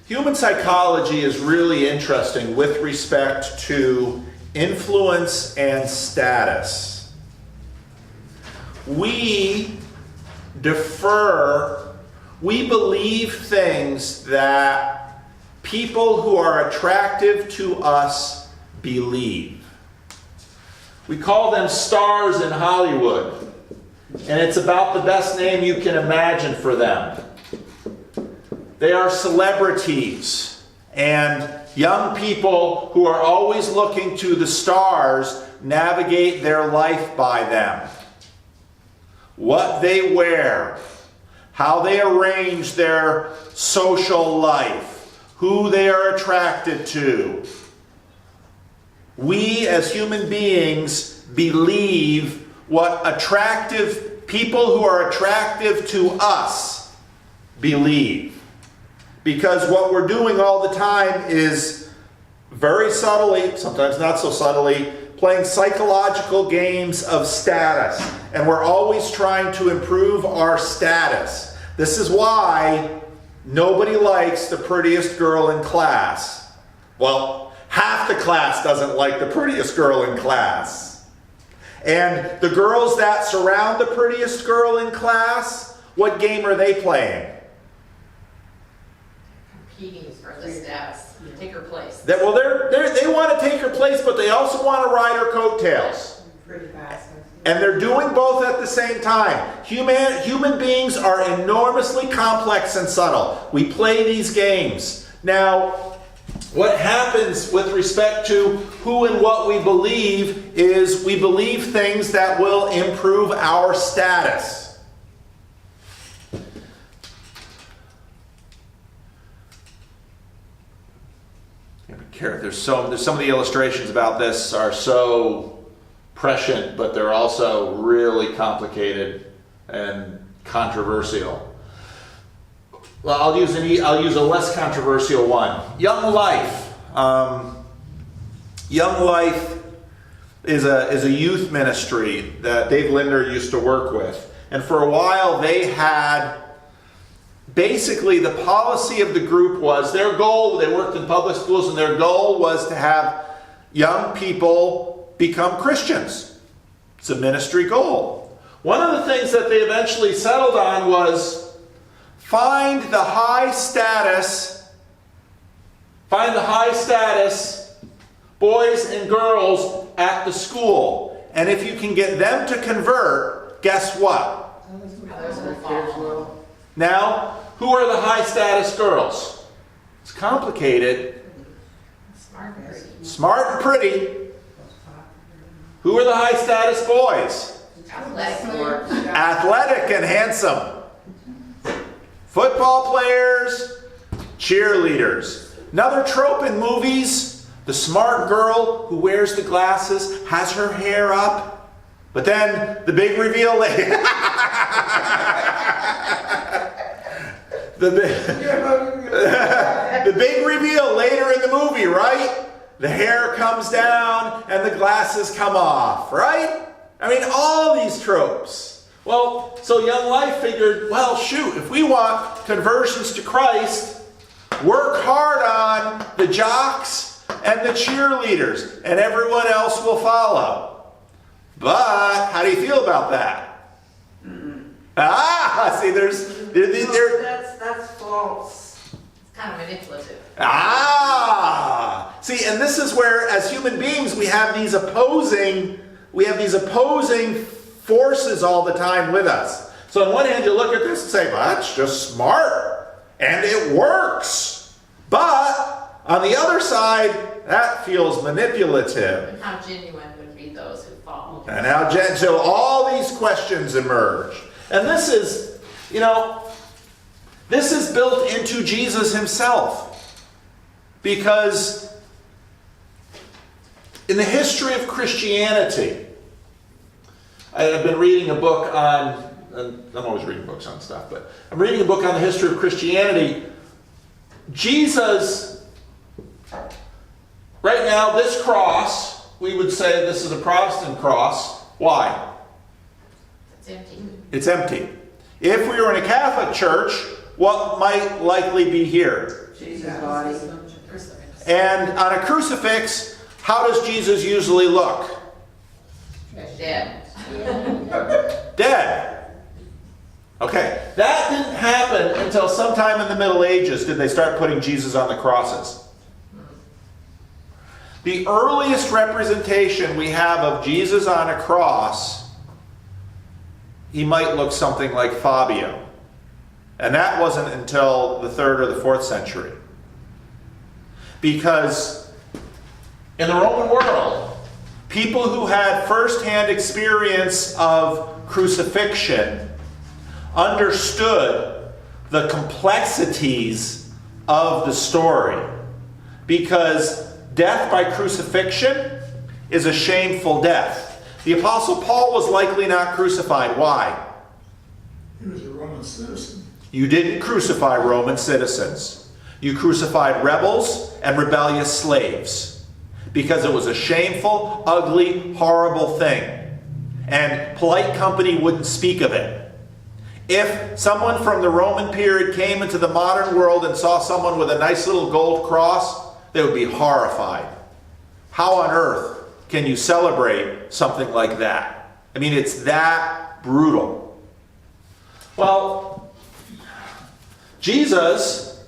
human psychology is really interesting with respect to influence and status. We believe things that people who are attractive to us believe. We call them stars in Hollywood, and it's about the best name you can imagine for them. They are celebrities and young people who are always looking to the stars navigate their life by them. What they wear, how they arrange their social life, who they are attracted to. We as human beings believe what people who are attractive to us believe. Because what we're doing all the time is very subtly, sometimes not so subtly, playing psychological games of status. And we're always trying to improve our status. This is why nobody likes the prettiest girl in class. Well, half the class doesn't like the prettiest girl in class. And the girls that surround the prettiest girl in class, what game are they playing? Competing for the status. Take her place. They want to take her place, but they also want to ride her coattails. Pretty fast. And they're doing both at the same time. Human beings are enormously complex and subtle. We play these games. Now, what happens with respect to who and what we believe is we believe things that will improve our status. There's some of the illustrations about this are so prescient, but they're also really complicated and controversial. Well, I'll use a less controversial one. Young Life. Young Life is a youth ministry that Dave Linder used to work with, and for a while they had. Basically, the policy of the group was, their goal, they worked in public schools, and their goal was to have young people become Christians. It's a ministry goal. One of the things that they eventually settled on was find the high status boys and girls at the school. And if you can get them to convert, guess what? Others will follow. Now, who are the high status girls? It's complicated. Smart and pretty. Who are the high status boys? Athletic and handsome. Football players, cheerleaders. Another trope in movies, the smart girl who wears the glasses, has her hair up, but then the big reveal later. The big reveal later in the movie, right? The hair comes down and the glasses come off, right? I mean, all these tropes. Well, so Young Life figured, well, shoot, if we want conversions to Christ, work hard on the jocks and the cheerleaders, and everyone else will follow. But how do you feel about that? See, that's false. It's kind of manipulative. See, and this is where, as human beings, we have these opposing forces all the time with us. So on one hand, you look at this and say, well, that's just smart, and it works. But On the other side, that feels manipulative. And how genuine would be those who follow? And now, so all these questions emerge. And this is, this is built into Jesus himself. Because in the history of Christianity, I've been reading a book on, and I'm always reading books on stuff, but I'm reading a book on the history of Christianity. Jesus, right now, this cross, we would say this is a Protestant cross. Why? It's empty. It's empty. If we were in a Catholic church, what might likely be here? Jesus' body. Crucifix. And on a crucifix, how does Jesus usually look? Dead. Dead. Okay, that didn't happen until sometime in the Middle Ages did they start putting Jesus on the crosses. The earliest representation we have of Jesus on a cross, he might look something like Fabio. And that wasn't until the 3rd or the 4th century. Because in the Roman world, people who had first-hand experience of crucifixion understood the complexities of the story. Because death by crucifixion is a shameful death. The Apostle Paul was likely not crucified. Why? He was a Roman citizen. You didn't crucify Roman citizens. You crucified rebels and rebellious slaves. Because it was a shameful, ugly, horrible thing. And polite company wouldn't speak of it. If someone from the Roman period came into the modern world and saw someone with a nice little gold cross, they would be horrified. How on earth can you celebrate something like that? I mean, it's that brutal. Well, Jesus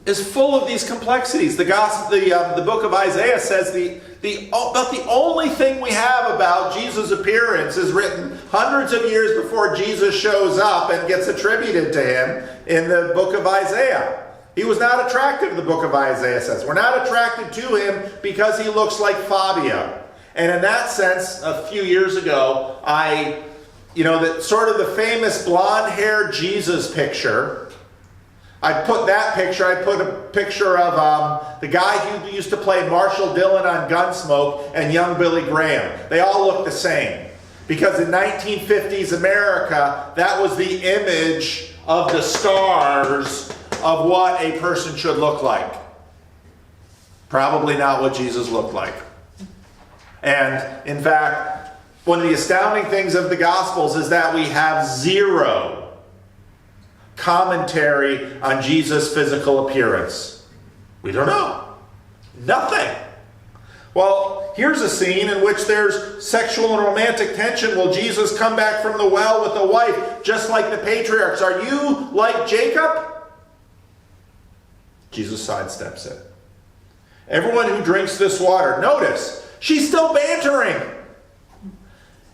is full of these complexities. The book of Isaiah says about the only thing we have about Jesus' appearance is written hundreds of years before Jesus shows up and gets attributed to him in the book of Isaiah. He was not attractive, the book of Isaiah says. We're not attracted to him because he looks like Fabio. And in that sense, a few years ago, that sort of the famous blonde-haired Jesus picture, I put a picture of the guy who used to play Marshall Dillon on Gunsmoke and young Billy Graham. They all look the same. Because in 1950s America, that was the image of the stars of what a person should look like. Probably not what Jesus looked like. And in fact, one of the astounding things of the Gospels is that we have zero commentary on Jesus' physical appearance. We don't know. Nothing. Well, here's a scene in which there's sexual and romantic tension. Will Jesus come back from the well with a wife, just like the patriarchs? Are you like Jacob? Jesus sidesteps it. Everyone who drinks this water, notice, she's still bantering.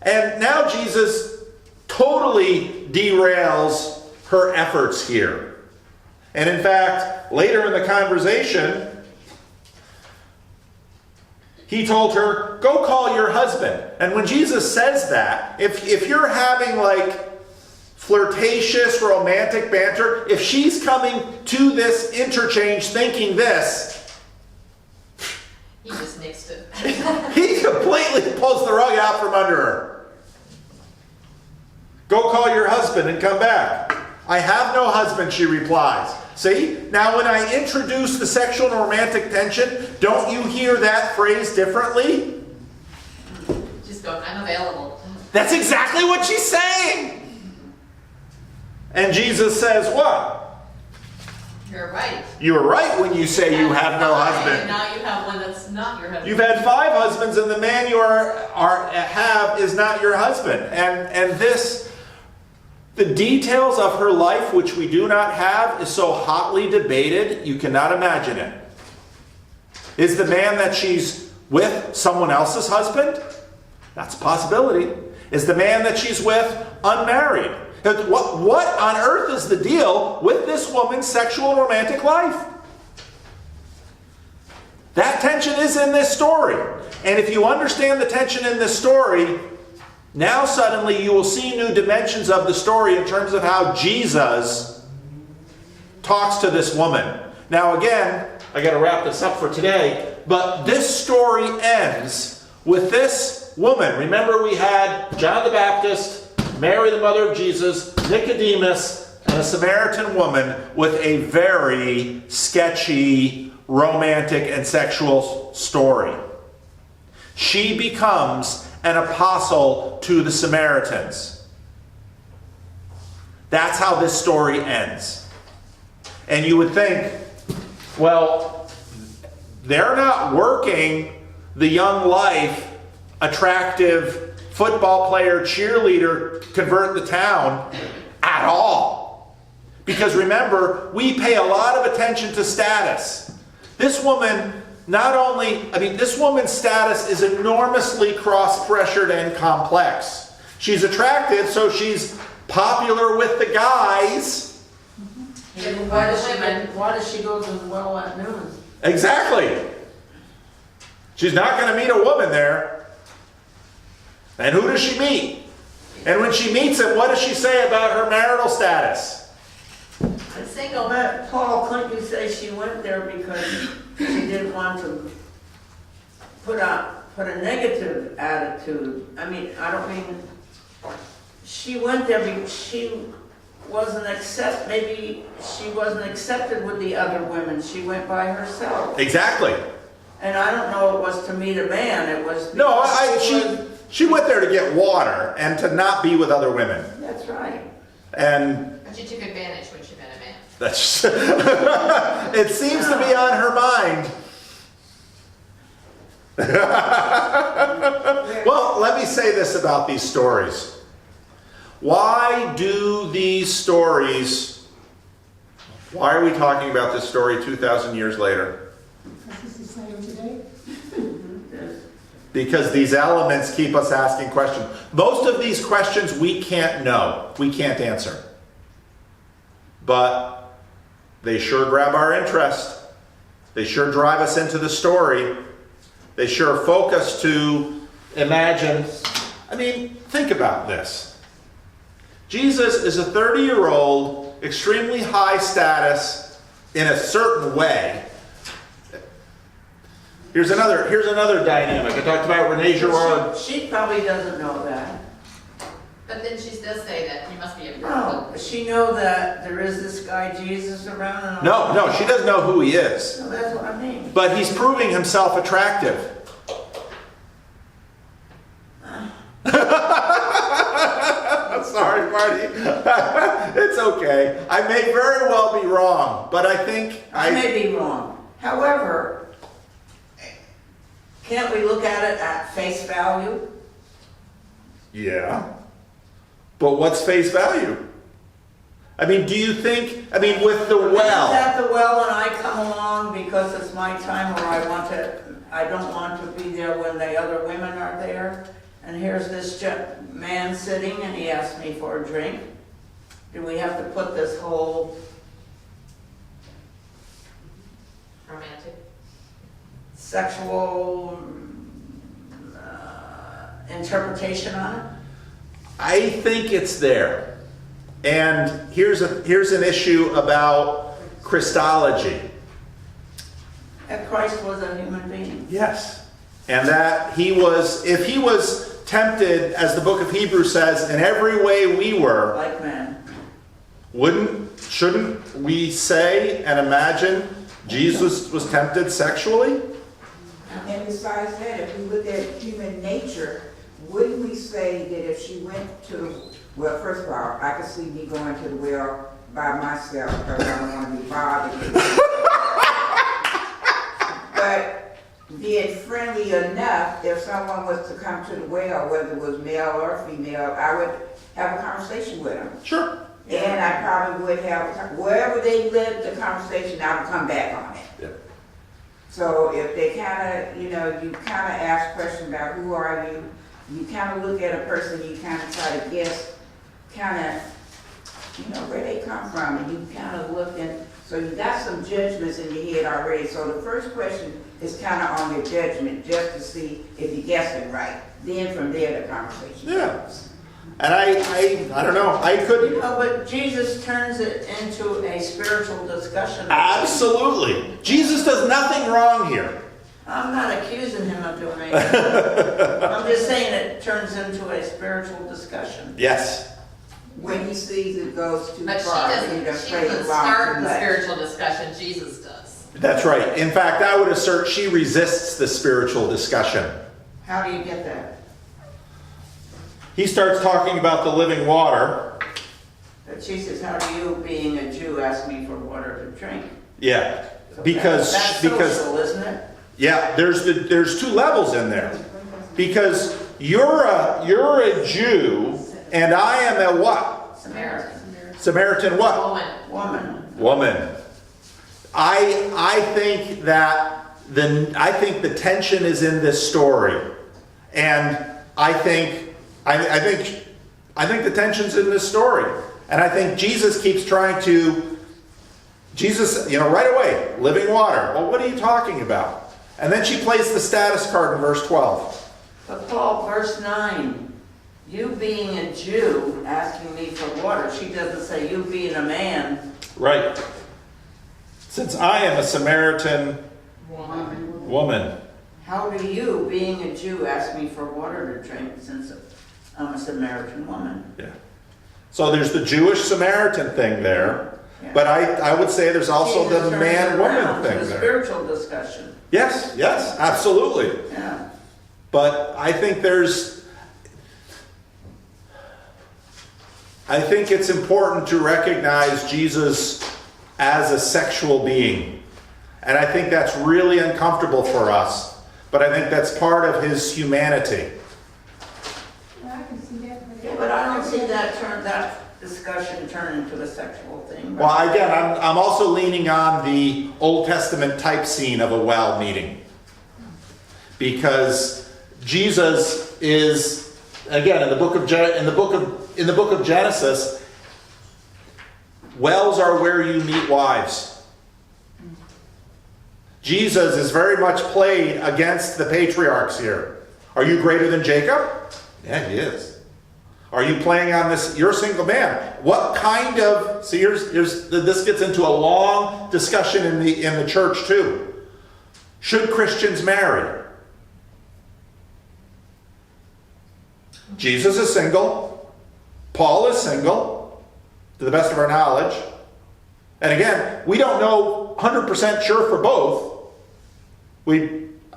And now Jesus totally derails her efforts here. And in fact, later in the conversation, he told her, go call your husband. And when Jesus says that, if you're having flirtatious, romantic banter, if she's coming to this interchange thinking this, He just nixed it. he completely pulls the rug out from under her. Go call your husband and come back. I have no husband, she replies. See? Now when I introduce the sexual and romantic tension, don't you hear that phrase differently? Just go, I'm available. That's exactly what she's saying. And Jesus says what? You're right. You're right when you say you have no And husband. now you have one that's not your husband. You've had 5 husbands and the man you have is not your husband. And this, the details of her life, which we do not have, is so hotly debated, you cannot imagine it. Is the man that she's with someone else's husband? That's a possibility. Is the man that she's with unmarried? What on earth is the deal with this woman's sexual and romantic life? That tension is in this story. And if you understand the tension in this story, now suddenly you will see new dimensions of the story in terms of how Jesus talks to this woman. Now again, I got to wrap this up for today, but this story ends with this woman. Remember, we had John the Baptist, Mary the mother of Jesus, Nicodemus, and a Samaritan woman with a very sketchy, romantic, and sexual story. She becomes an apostle to the Samaritans. That's how this story ends. And you would think, well, they're not working the young life, attractive football player, cheerleader, convert the town at all. Because remember, we pay a lot of attention to status. This woman, this woman's status is enormously cross-pressured and complex. She's attractive, so she's popular with the guys. And why does she go to the well at noon? Exactly. She's not going to meet a woman there. And who does she meet? And when she meets him, what does she say about her marital status? I'm single. But Paul, couldn't you say she went there because she didn't want to put a negative attitude? I mean, I don't mean she went there because she wasn't maybe she wasn't accepted with the other women. She went by herself. Exactly. And I don't know it was to meet a man. It was No, she went there to get water and to not be with other women. That's right. And But she took advantage when she met a man. that's it seems to be on her mind. Well, let me say this about these stories. Why are we talking about this story 2,000 years later? Because these elements keep us asking questions. Most of these questions we can't know. We can't answer. But they sure grab our interest. They sure drive us into the story. They sure focus to imagine. I mean, think about this. Jesus is a 30-year-old, extremely high status in a certain way. Here's another dynamic. I talked about Renee Girard. She probably doesn't know that. But then she does say that you must be a No, prophet. does she know that there is this guy Jesus around? And No, she doesn't know who he is. No, that's what I mean. But he's proving himself attractive. Sorry, Marty. It's okay. I may very well be wrong, but I think I may be wrong. However, can't we look at it at face value? Yeah. But what's face value? I mean, do you think, with the Is well. at the well and I come along because it's my time or I don't want to be there when the other women are there. And here's this man sitting and he asked me for a drink. Do we have to put this whole Romantic. sexual interpretation on it? I think it's there. And here's an issue about Christology. That Christ was a human being. Yes. And that if he was tempted, as the book of Hebrews says, in every way we were, Like man. shouldn't we say and imagine Jesus was tempted sexually? And besides that, if we look at human nature, wouldn't we say that if she went to, well, first of all, I could see me going to the well by myself because I don't want to be bothered. But being friendly enough, if someone was to come to the well, whether it was male or female, I would have a conversation with them. Sure. And I probably would have, wherever they lived the conversation, I would come back on it. Yeah. So if they kind of, you kind of ask questions about who are you, you kind of look at a person, you kind of try to guess, kind of, where they come from, and you kind of look and So you got some judgments in your head already. So the first question is kind of on your judgment, just to see if you're guessing right. Then from there, the conversation Yeah. goes. And I don't know, I could, You know, but Jesus turns it into a spiritual discussion. absolutely. Jesus does nothing wrong here. I'm not accusing him of doing anything. I'm just saying it turns into a spiritual discussion. Yes. When he sees it goes too But she far, then doesn't, he done she played doesn't along start too the much. spiritual discussion, Jesus does. That's right. In fact, I would assert she resists the spiritual discussion. How do you get that? He starts talking about the living water. But she says, how do you, being a Jew, ask me for water to drink? Yeah. So Because that's social, isn't it? yeah, there's two levels in there. Because you're a Jew and I am a what? Samaritan. Samaritan what? Woman. Woman. I think the tension is in this story. And I think the tension's in this story. And I think Jesus keeps trying to, right away, living water. Well, what are you talking about? And then she plays the status card in verse 12. But Paul, verse 9, you being a Jew asking me for water. She doesn't say you being a man. Right. Since I am a Samaritan woman. How do you, being a Jew, ask me for water to drink since I'm a Samaritan woman? Yeah. So there's the Jewish Samaritan thing there. Yeah. But I would say there's also Jesus the turns it man-woman around to thing the there. spiritual discussion. Yes, absolutely. Yeah. But I think it's important to recognize Jesus as a sexual being. And I think that's really uncomfortable for us. But I think that's part of his humanity. I can see that. Yeah, but I don't see that discussion turn into a sexual thing. Well, again, I'm also leaning on the Old Testament type scene of a well meeting. Because Jesus is, again, in the book of Genesis, wells are where you meet wives. Jesus is very much played against the patriarchs here. Are you greater than Jacob? Yeah, he is. Are you playing on this? You're a single man. What kind of? See, this gets into a long discussion in the church too. Should Christians marry? Jesus is single. Paul is single, to the best of our knowledge. And again, we don't know 100% sure for both.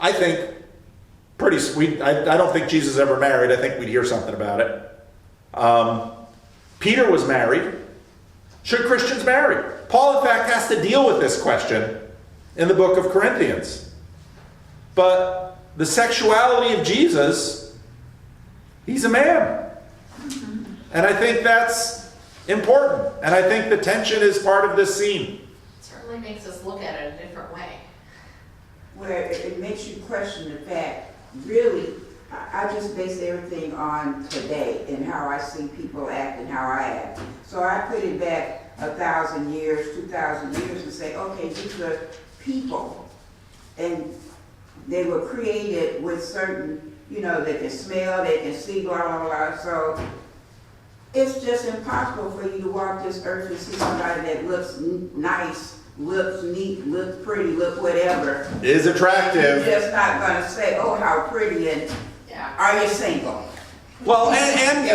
I think, I don't think Jesus ever married. I think we'd hear something about it. Peter was married. Should Christians marry? Paul, in fact, has to deal with this question in the book of Corinthians. But the sexuality of Jesus, he's a man. And I think that's important. And I think the tension is part of this scene. It certainly makes us look at it a different way. Where it makes you question the fact, really, I just base everything on today and how I see people act and how I act. So I put it back 1,000 years, 2,000 years and say, okay, these are people. And they were created with certain, they can smell, they can see, blah, blah, blah. So it's just impossible for you to walk this earth and see somebody that looks nice, looks neat, looks pretty, look whatever. Is attractive. You're just not going to say, oh, how pretty, and Yeah. are you single? Well, and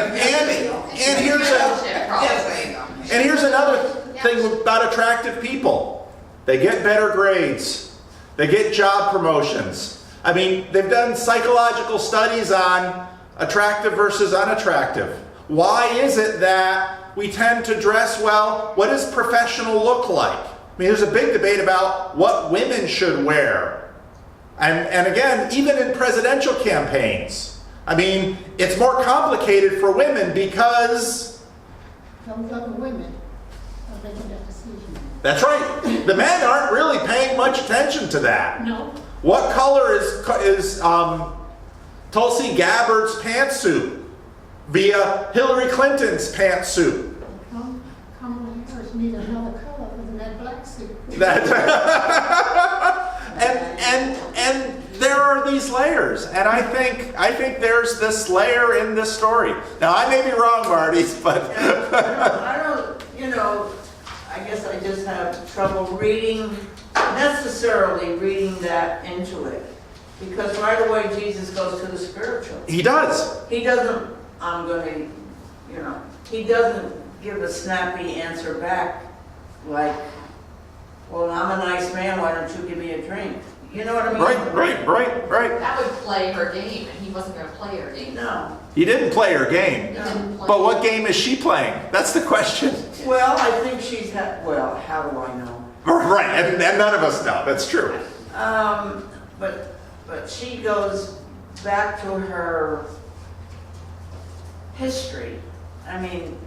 here's another thing about attractive people. They get better grades. They get job promotions. I mean, they've done psychological studies on attractive versus unattractive. Why is it that we tend to dress well? What does professional look like? I mean, there's a big debate about what women should wear. And again, even in presidential campaigns, I mean, it's more complicated for women because... Those other women are making that decision. That's right. The men aren't really paying much attention to that. No. What color is Tulsi Gabbard's pantsuit via Hillary Clinton's pantsuit? Kamala Harris needs another color other than that black suit. That and there are these layers, and I think there's this layer in this story. Now I may be wrong, Marty, but I don't, I guess I just have trouble necessarily reading that into it. Because right away Jesus goes to the spiritual. he does. He doesn't, he doesn't give a snappy answer back like, well, I'm a nice man, why don't you give me a drink? You know what I mean? Right. That would play her game, and he wasn't going to play her game. No. He didn't play her game. He didn't play But what game is she playing? That's the question. Well, I think she's well, how do I know? Right, and none of us know. That's true. But she goes back to her history. I mean,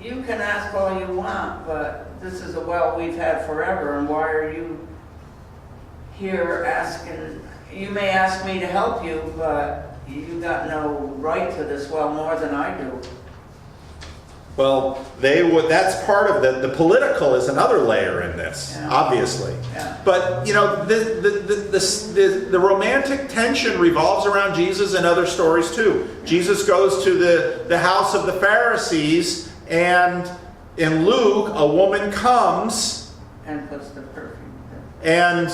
you can ask all you want, but this is a well we've had forever, and why are you here asking? You may ask me to help you, but you got no right to this well more than I do. Well, that's part of the political is another layer in this, Yeah. obviously. Yeah. But, the romantic tension revolves around Jesus and other stories too. Jesus goes to the house of the Pharisees, and in Luke, a woman comes And puts the perfume and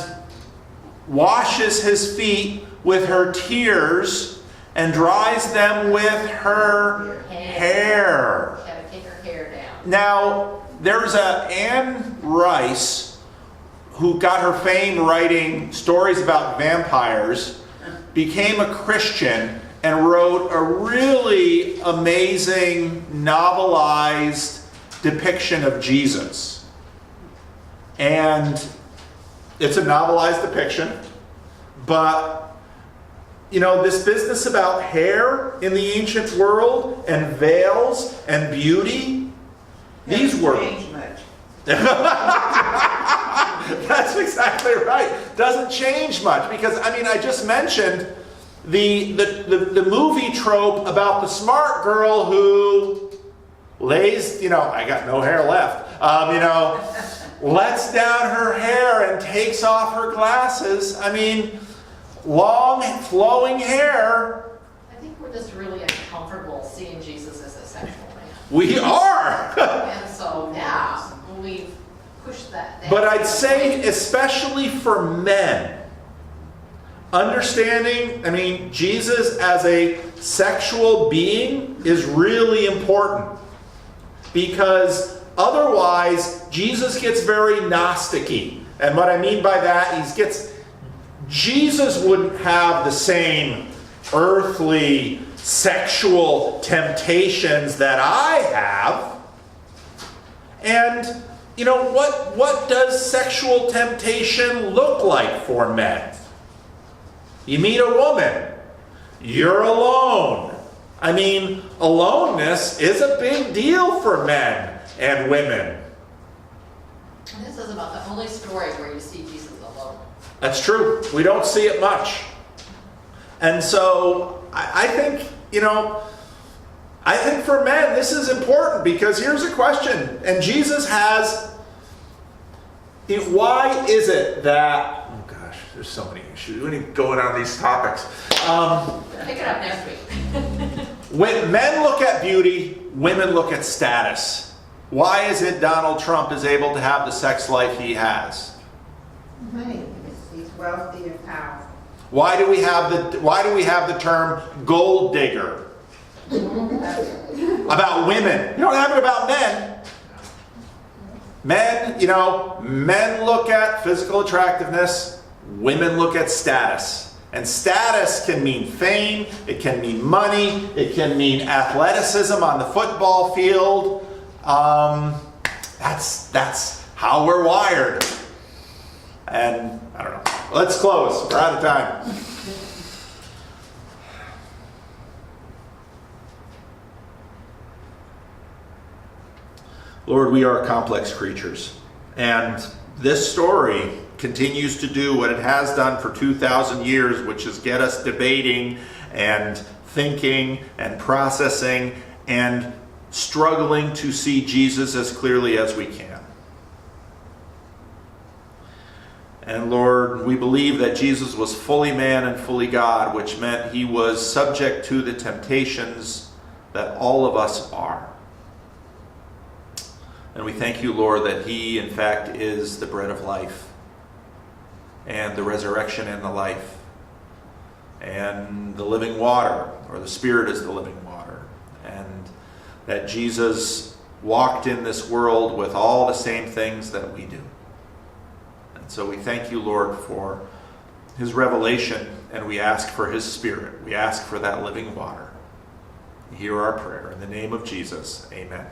washes his feet with her tears and dries them with her hair. She had to take her hair down. Now, there's Anne Rice who got her fame writing stories about vampires, became a Christian, and wrote a really amazing novelized depiction of Jesus. And it's a novelized depiction, but this business about hair in the ancient world and veils and beauty, these were... Change much. That's exactly right. Doesn't change much because, I just mentioned the movie trope about the smart girl who lays, I got no hair left, lets down her hair and takes off her glasses. Long, flowing hair. I think we're just really uncomfortable seeing Jesus as a sexual man. We are. And so, yeah, we push that. But I'd say, especially for men, understanding, Jesus as a sexual being is really important. Because otherwise, Jesus gets very Gnostic-y. And what I mean by that, Jesus wouldn't have the same earthly sexual temptations that I have. And, what does sexual temptation look like for men? You meet a woman. You're alone. Aloneness is a big deal for men and women. And this is about the only story where you see Jesus alone. That's true. We don't see it much. And so I think for men this is important because here's a question. And Jesus has, why is it that, oh gosh, there's so many issues. We need going on these topics. Pick it up next week. When men look at beauty, women look at status. Why is it Donald Trump is able to have the sex life he has? Money. He's wealthy and powerful. Why do we have the term gold digger? About women. You don't have it about men. Men look at physical attractiveness, women look at status. And status can mean fame, it can mean money, it can mean athleticism on the football field. That's how we're wired. And I don't know. Let's close. We're out of time. Lord, we are complex creatures. And this story continues to do what it has done for 2,000 years, which is get us debating and thinking and processing and struggling to see Jesus as clearly as we can. And Lord, we believe that Jesus was fully man and fully God, which meant he was subject to the temptations that all of us are. And we thank you, Lord, that he, in fact, is the bread of life, and the resurrection and the life, and the living water, or the Spirit is the living water, and that Jesus walked in this world with all the same things that we do. And so we thank you, Lord, for his revelation, and we ask for his Spirit. We ask for that living water. Hear our prayer. In the name of Jesus, amen.